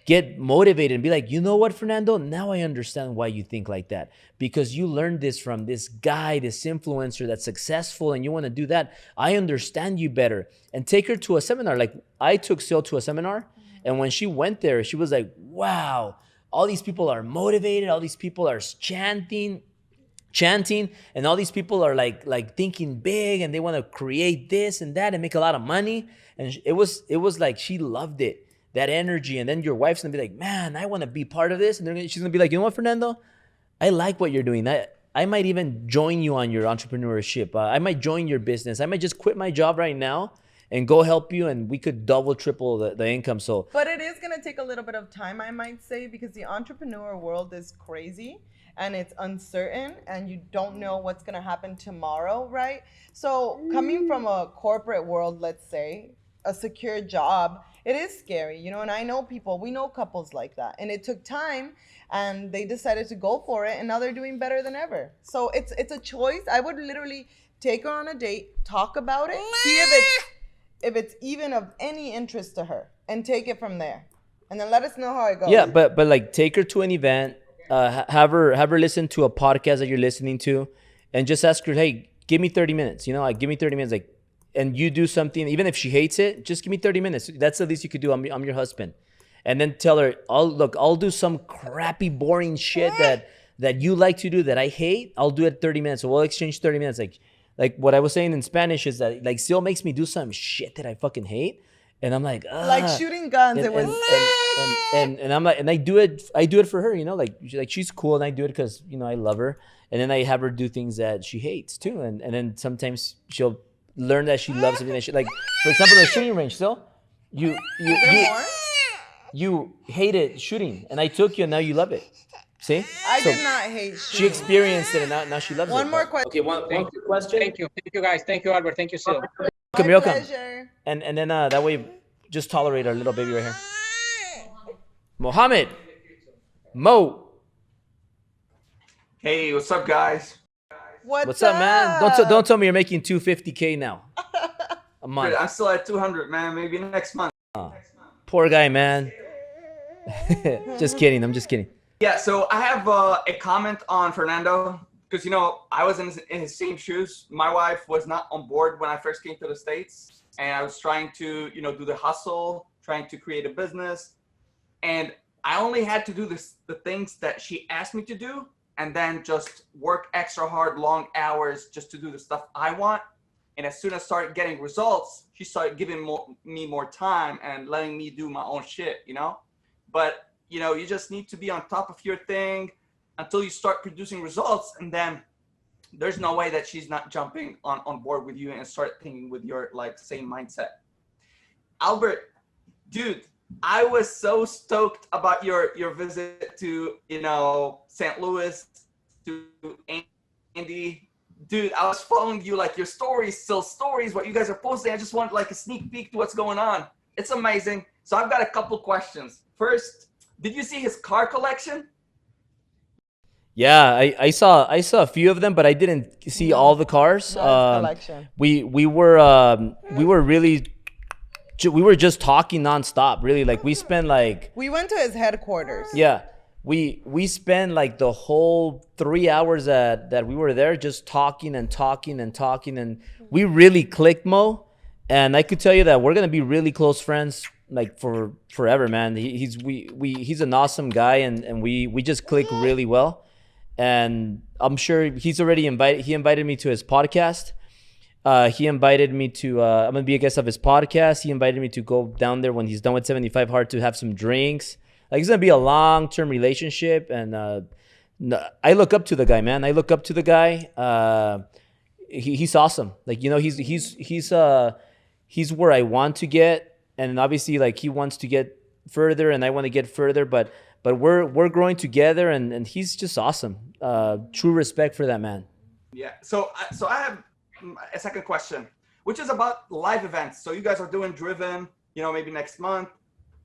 get motivated and be like, you know what, Fernando? Now I understand why you think like that. Because you learned this from this guy, this influencer that's successful, and you want to do that. I understand you better. And take her to a seminar. Like, I took Syl to a seminar, and when she went there, she was like, wow, all these people are motivated. All these people are chanting, and all these people are like thinking big, and they want to create this and that and make a lot of money. And it was like she loved it, that energy. And then your wife's gonna be like, man, I want to be part of this. And she's gonna be like, you know what, Fernando, I like what you're doing. I might even join you on your entrepreneurship. I might join your business. I might just quit my job right now and go help you, and we could double, triple the income. So, but it is going to take a little bit of time, I might say, because the entrepreneur world is crazy and it's uncertain and you don't know what's going to happen tomorrow, right? So coming from a corporate world, let's say, a secure job, it is scary, you know, and I know we know couples like that, and it took time and they decided to go for it, and now they're doing better than ever. So it's a choice. I would literally take her on a date, talk about it, see if it's even of any interest to her, and take it from there, and then let us know how it goes. Yeah, but like, take her to an event, have her listen to a podcast that you're listening to, and just ask her, hey, give me 30 minutes. You know, like, give me 30 minutes, like, and you do something. Even if she hates it, just give me 30 minutes. That's the least you could do. I'm your husband, and then tell her, I'll do some crappy, boring shit that you like to do that I hate. I'll do it 30 minutes. So we'll exchange 30 minutes, Like what I was saying in Spanish is that, like, Syl makes me do some shit that I fucking hate, and I'm like, like shooting guns. And I'm like, and I do it for her, you know, like she's cool, and I do it because, you know, I love her, and then I have her do things that she hates too, and then sometimes she'll learn that she loves something that she, like, for example, the shooting range. Still, you hated shooting, and I took you, and now you love it. See? I did not hate shooting. She experienced it, and now she loves it. One more question. Okay, one quick question. Thank you guys. Thank you, Albert. Thank you, Syl. My welcome. pleasure. And then that way, just tolerate our little baby right here. Mohammed. Mo. Hey, what's up, guys? What's up, man? Don't tell me you're making $250K now a month. I'm still at 200, man. Maybe next month. Poor guy, man. Just kidding. I'm just kidding. Yeah, so I have a comment on Fernando, because, you know, I was in his same shoes. My wife was not on board when I first came to the States, and I was trying to, you know, do the hustle, trying to create a business, and I only had to do the things that she asked me to do, and then just work extra hard, long hours just to do the stuff I want. And as soon as I started getting results, she started giving me more time and letting me do my own shit, you know? But, you know, you just need to be on top of your thing until you start producing results. And then there's no way that she's not jumping on board with you and start thinking with your like same mindset. Albert, dude, I was so stoked about your visit to, you know, St. Louis, to Andy. Dude, I was following you, like your stories, still stories, what you guys are posting. I just want like a sneak peek to what's going on. It's amazing. So I've got a couple questions. First, did you see his car collection? Yeah, I saw a few of them, but I didn't see all the cars. Collection. We were just talking nonstop. Really, like we spent like We went to his headquarters. yeah, we spent like the whole 3 hours that we were there just talking and talking and talking, and we really clicked, Mo. And I could tell you that we're gonna be really close friends like for forever, man. He's an awesome guy, and we just click really well. And I'm sure he's already he invited me to his podcast. He invited me to, I'm going to be a guest of his podcast. He invited me to go down there when he's done with 75 Hard to have some drinks. Like, it's going to be a long-term relationship. And I look up to the guy, man. I look up to the guy. He's awesome. Like, you know, he's where I want to get. And obviously, like, he wants to get further and I want to get further. But we're growing together, and he's just awesome. True respect for that man. Yeah. So I have a second question, which is about live events. So you guys are doing Driven, you know, maybe next month.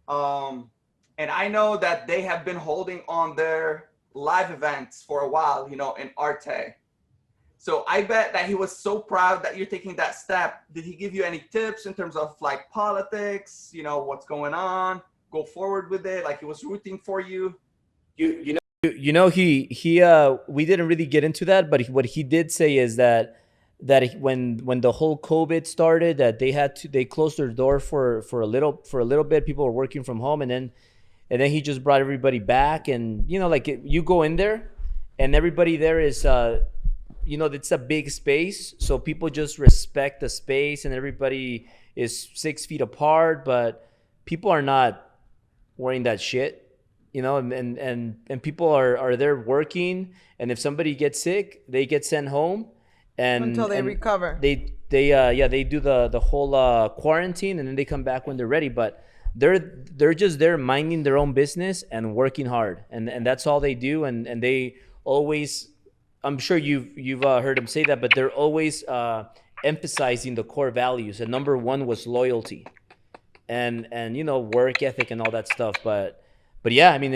And I know that they have been holding on their live events for a while, you know, in Arte. So I bet that he was so proud that you're taking that step. Did he give you any tips in terms of like politics, you know, what's going on? Go forward with it, like he was rooting for you. You know he we didn't really get into that, but what he did say is that when the whole COVID started, that they closed their door for a little bit. People were working from home, and then he just brought everybody back. And you know, like you go in there and everybody there is you know, it's a big space, so people just respect the space, and everybody is 6 feet apart, but people are not wearing that shit, you know, and people are there working, and if somebody gets sick, they get sent home, and until they recover. They do the whole quarantine, and then they come back when they're ready. But they're just there minding their own business and working hard, and that's all they do. And they always, I'm sure you've heard them say that, but they're always emphasizing the core values. And number one was loyalty. And you know, work ethic and all that stuff, but yeah, I mean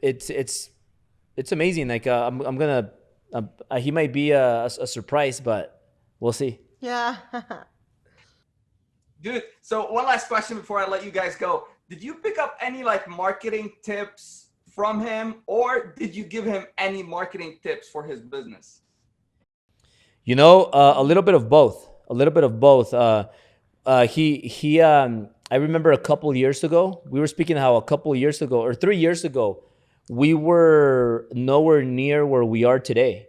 it's amazing. Like I'm gonna he might be a surprise, but we'll see. Yeah. Dude, so one last question before I let you guys go. Did you pick up any like marketing tips from him, or did you give him any marketing tips for his business? You know, a little bit of both. I remember a couple years ago, we were speaking how a couple years ago or 3 years ago, we were nowhere near where we are today.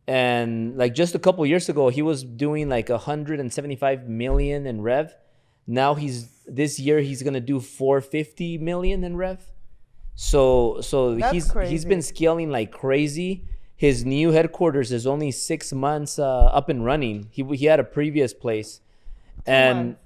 And like just a couple years ago, he was doing like 175 million in rev. Now this year he's gonna do 450 million in rev. So he's been scaling like crazy. His new headquarters is only 6 months up and running. He had a previous place. 2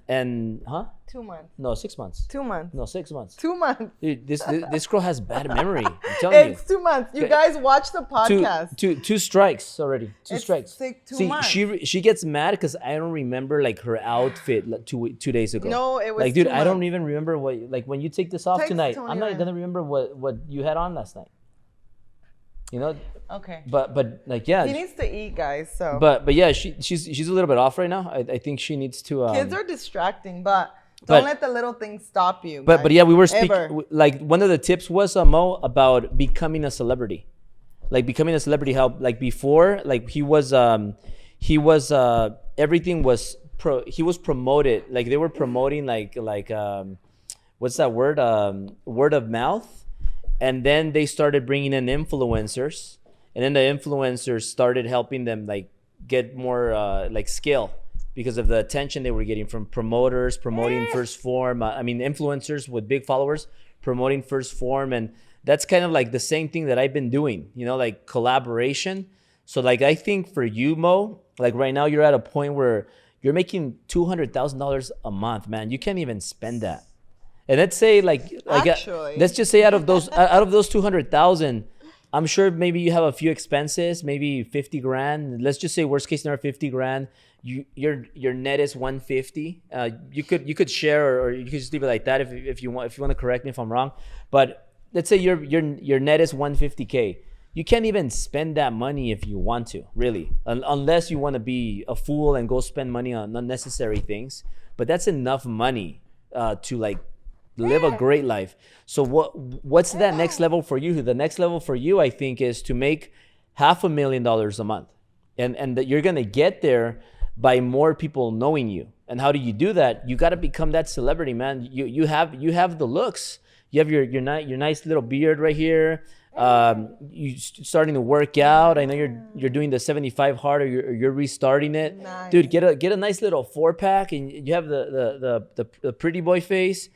months. No, 6 months. 2 months. No, 6 months. 2 months. Dude, this girl has bad memory. I'm telling you. It's 2 months. You guys watch the podcast. Two strikes already. Two It's strikes. like 2 See, months. she gets mad because I don't remember like her outfit like 2 days ago. No, it was like, dude, 2 I don't months. even remember what, like when you take this off Text tonight. Tony I'm not right gonna remember what you had on last night. You know. Okay. But like yeah. He needs to eat, guys. So. But yeah, she's a little bit off right now. I think she needs to. Kids are distracting, but don't let the little things stop you. But yeah, we were Ever. speaking. Like one of the tips was Mo about becoming a celebrity, like becoming a celebrity. How like before, like he was everything was he was promoted. Like they were promoting like what's that word? Word of mouth, and then they started bringing in influencers. and then the influencers started helping them like get more like skill because of the attention they were getting from promoters promoting First Form. I mean, influencers with big followers promoting First Form, and that's kind of like the same thing that I've been doing, you know, like collaboration. So like I think for you, Mo, like right now you're at a point where you're making $200,000 a month, man. You can't even spend that. And let's say Actually. let's just say out of those 200,000, I'm sure maybe you have a few expenses, maybe 50 grand. Let's just say worst case scenario, 50 grand. Your net is 150. You could share, or you could just leave it like that if you want to correct me if I'm wrong. But let's say your net is 150K. You can't even spend that money if you want to, really, unless you want to be a fool and go spend money on unnecessary things. But that's enough money to like live a great life. So what's that next level for you? The next level for you, I think, is to make $500,000 a month, and that you're gonna get there by more people knowing you. And how do you do that? You got to become that celebrity, man. You have the looks. You have your nice little beard right here. You starting to work out. I know you're doing the 75 hard, or you're restarting it. Nice. Dude, get a nice little 4-pack, and you have the pretty boy face,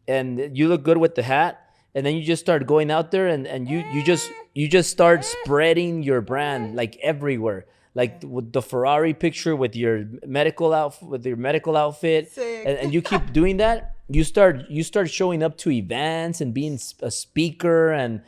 and you look good with the hat. And then you just start going out there, and you just start spreading your brand like everywhere. Like with the Ferrari picture with your medical outfit, and you keep doing that. You start showing up to events and being a speaker and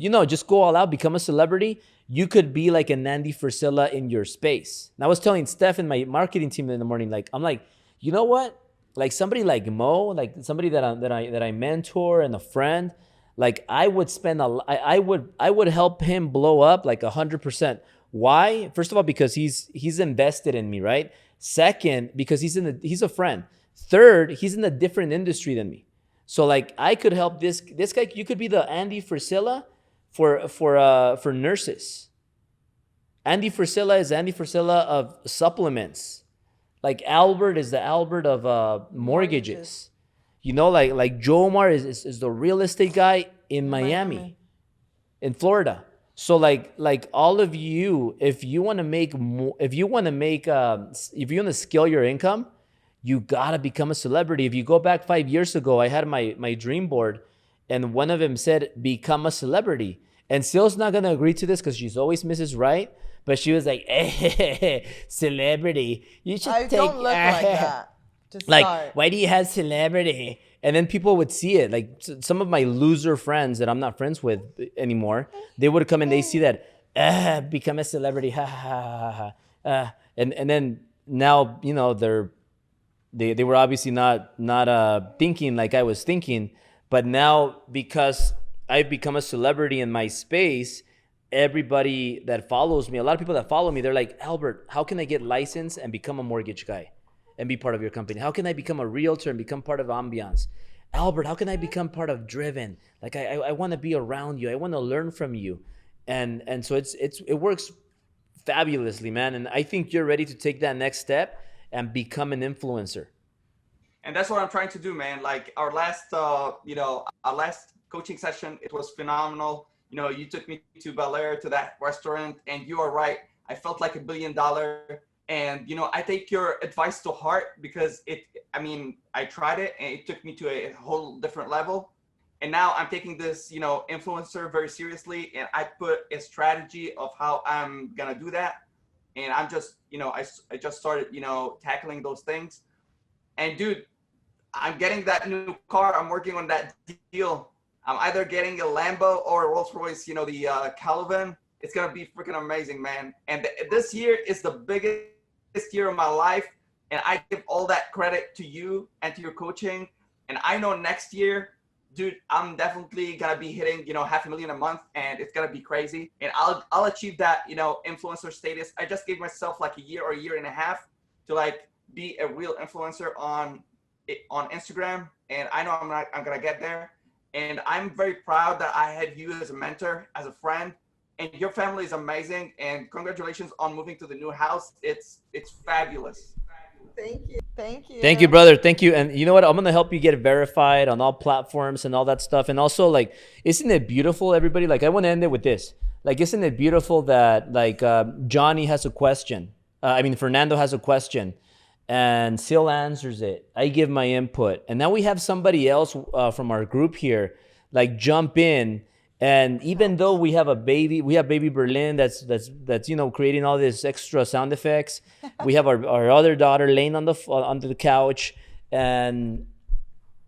you know, just go all out, become a celebrity. You could be like an Andy Frisella in your space. And I was telling Steph and my marketing team in the morning, like, I'm like, you know what? Like somebody like Mo, like somebody that I mentor and a friend, like I would spend I would help him blow up like 100%. Why? First of all, because he's invested in me, right? Second, because he's a friend. Third, he's in a different industry than me. So like I could help this guy. You could be the Andy Frisella for nurses. Andy Frisella is Andy Frisella of supplements. Like Albert is the Albert of mortgages. You know, like Joe Omar is the real estate guy in Miami, in Florida. So like all of you, if you want to make more, if you want to scale your income, you gotta become a celebrity. If you go back 5 years ago, I had my dream board, and one of them said, "Become a celebrity." And Syl's not gonna agree to this because she's always Mrs. Right, but she was like, "Celebrity, you should I take." don't look like that. To Like, start. why do you have celebrity? And then people would see it. Like some of my loser friends that I'm not friends with anymore, they would come and they see that, become a celebrity, ha ha ha ha. And then now, you know, they were obviously not thinking like I was thinking, but now because I've become a celebrity in my space, everybody that follows me, a lot of people that follow me, they're like, Albert, how can I get licensed and become a mortgage guy and be part of your company? How can I become a realtor and become part of Ambiance? Albert, how can I become part of Driven? Like I want to be around you. I want to learn from you. And so it works fabulously, man. And I think you're ready to take that next step and become an influencer. And that's what I'm trying to do, man. Like our last coaching session, it was phenomenal. You know, you took me to Bel Air, to that restaurant, and you are right. I felt like $1 billion. And, you know, I take your advice to heart because I tried it and it took me to a whole different level. And now I'm taking this, you know, influencer very seriously. And I put a strategy of how I'm going to do that. And I'm just, you know, I just started, you know, tackling those things. And dude, I'm getting that new car. I'm working on that deal. I'm either getting a Lambo or a Rolls Royce, you know, the Caliban. It's going to be freaking amazing, man. And this year is the biggest year of my life. And I give all that credit to you and to your coaching. And I know next year, dude, I'm definitely going to be hitting, you know, $500,000 a month, and it's going to be crazy. And I'll achieve that, you know, influencer status. I just gave myself like a year or a year and a half to like be a real influencer on Instagram. And I know I'm going to get there. And I'm very proud that I had you as a mentor, as a friend. And your family is amazing. And congratulations on moving to the new house. It's fabulous. Thank you. Thank you. Thank you, brother. Thank you. And you know what? I'm going to help you get verified on all platforms and all that stuff. And also, like, isn't it beautiful, everybody? Like, I want to end it with this. Like, isn't it beautiful that like Johnny has a question? Fernando has a question, and Syl answers it. I give my input, and now we have somebody else from our group here, like jump in. And even though we have baby Berlin that's creating all these extra sound effects. We have our other daughter laying on the couch, and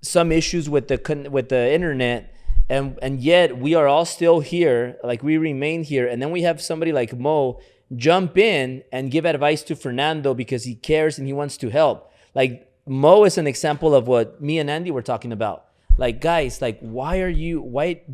some issues with the internet. And yet we are all still here, like we remain here. And then we have somebody like Mo jump in and give advice to Fernando because he cares and he wants to help. Like Mo is an example of what me and Andy were talking about. Like, guys, like why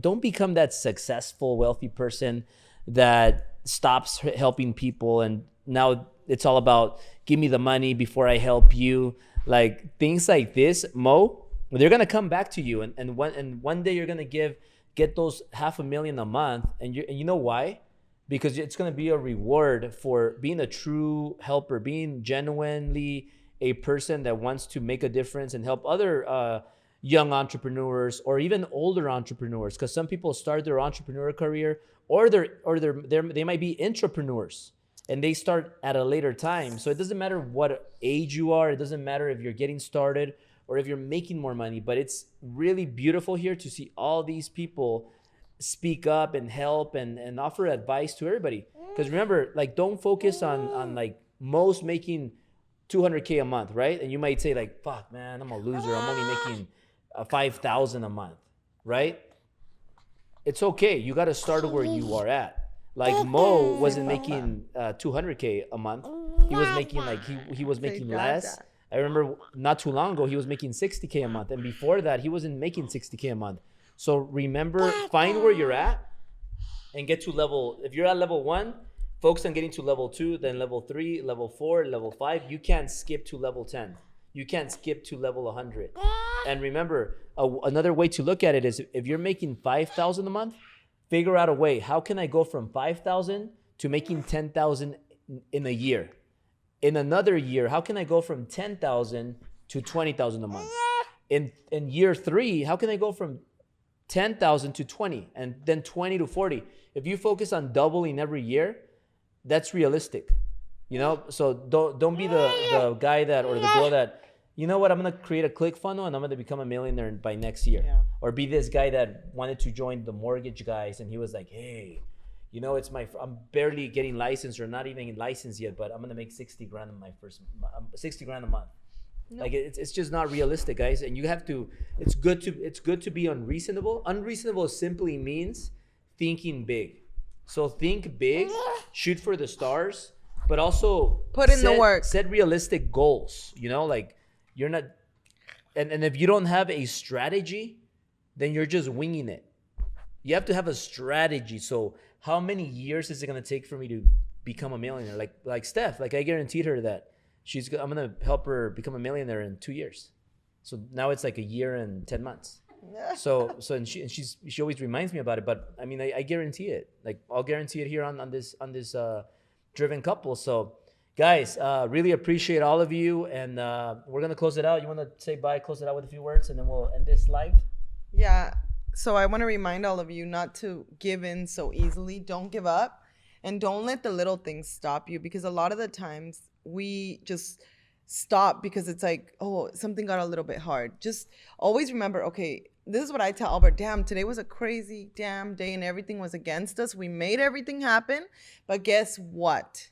don't become that successful, wealthy person that stops helping people. And now it's all about give me the money before I help you. Like things like this, Mo, they're gonna come back to you, and one day you're gonna get those $500,000 a month, and you know why? Because it's gonna be a reward for being a true helper, being genuinely a person that wants to make a difference and help other young entrepreneurs or even older entrepreneurs. Because some people start their entrepreneur career, or they might be intrapreneurs, and they start at a later time. So it doesn't matter what age you are. It doesn't matter if you're getting started or if you're making more money, but it's really beautiful here to see all these people speak up and help and offer advice to everybody. Because remember, like, don't focus on like most making $200K a month, right? And you might say like, fuck, man, I'm a loser. I'm only making $5,000 a month, right? It's okay. You got to start where you are at. Like Mo wasn't making 200K a month. He was making he was making less. I remember not too long ago, he was making 60K a month. And before that, he wasn't making 60K a month. So remember, find where you're at and get to if you're at level 1, focus on getting to level 2, then level 3, level 4, level 5. You can't skip to level 10. You can't skip to level 100. And remember, another way to look at it is if you're making $5,000 a month, figure out a way. How can I go from $5,000 to making $10,000 in a year? In another year, how can I go from $10,000 to $20,000 a month? In year 3, how can I go from $10,000 to $20,000 and then $20,000 to $40,000? If you focus on doubling every year, that's realistic, you know. So don't be the guy that or the girl that, you know what, I'm gonna create a ClickFunnels and I'm gonna become a millionaire by next year. Yeah. Or be this guy that wanted to join the mortgage guys and he was like, hey, you know, I'm barely getting licensed or not even licensed yet, but I'm gonna make 60 grand in my first 60 grand a month. No. Like it's just not realistic, guys. And you have to. It's good to be unreasonable. Unreasonable simply means thinking big. So think big, shoot for the stars, but also put in the work. Set realistic goals. You know, like you're not. And if you don't have a strategy, then you're just winging it. You have to have a strategy. So how many years is it gonna take for me to become a millionaire? Like Steph, like I guaranteed her that I'm gonna help her become a millionaire in 2 years. So now it's like a year and 10 months. So and she always reminds me about it. But I mean, I guarantee it. Like I'll guarantee it here on this driven couple. So guys, really appreciate all of you, and we're gonna close it out. You want to say bye? Close it out with a few words, and then we'll end this live. Yeah. So I want to remind all of you not to give in so easily. Don't give up, and don't let the little things stop you, because a lot of the times we just stop because it's like, oh, something got a little bit hard. Just always remember, okay, this is what I tell Albert. Damn, today was a crazy damn day and everything was against us. We made everything happen. But guess what?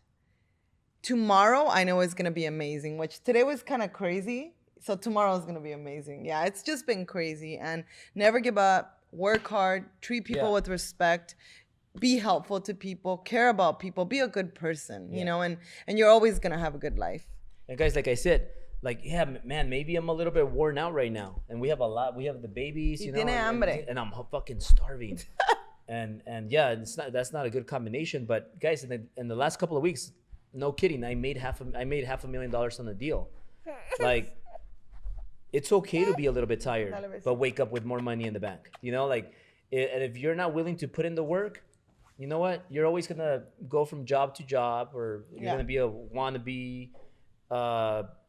Tomorrow I know is going to be amazing, which today was kind of crazy. So tomorrow is going to be amazing. Yeah, it's just been crazy. And never give up. Work hard. Treat people with respect. Be helpful to people. Care about people. Be a good person, you know, and you're always going to have a good life. And guys, like I said, like, yeah, man, maybe I'm a little bit worn out right now. And we have we have the babies, you know, and I'm fucking starving. and yeah, that's not a good combination. But guys, in the last couple of weeks, no kidding, I made $500,000 on the deal. Like, it's okay to be a little bit tired, but wake up with more money in the bank. You know, like, and if you're not willing to put in the work, you know what? You're always gonna go from job to job, or you're gonna be a wannabe.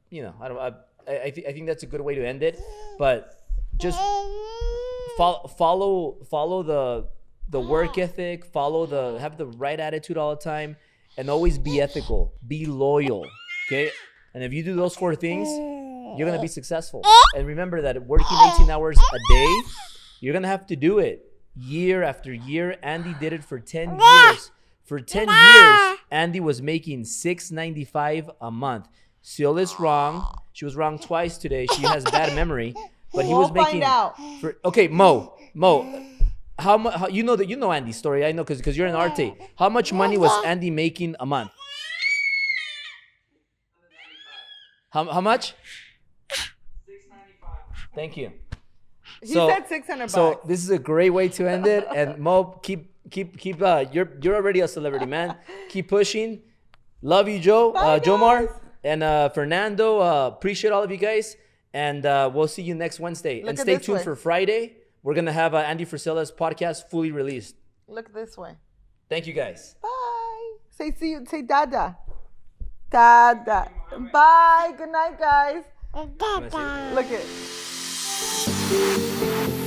You know, I think that's a good way to end it. But just follow the work ethic, have the right attitude all the time, and always be ethical, be loyal. Okay, and if you do those 4 things, you're gonna be successful. And remember that working 18 hours a day, you're gonna have to do it year after year. Andy did it for 10 years. For 10 years, Andy was making $695 a month. Syl is wrong. She was wrong twice today. She has bad memory. But he was making. Find out. Okay, Mo. How much? You know Andy's story. I know because you're in Arte. How much money was Andy making a month? How much? $695. Thank you. He said $600. So this is a great way to end it. And Mo, keep. You're already a celebrity, man. Keep pushing. Love you, Joe. Bye, Jomar guys. and Fernando. Appreciate all of you guys. And we'll see you next Wednesday. Look and at stay this tuned way. for Friday. We're gonna have Andy Frisella's podcast fully released. Look this way. Thank you guys. Bye. Say dada. Dada. Bye. Good night, guys. Wanna say it? Look it.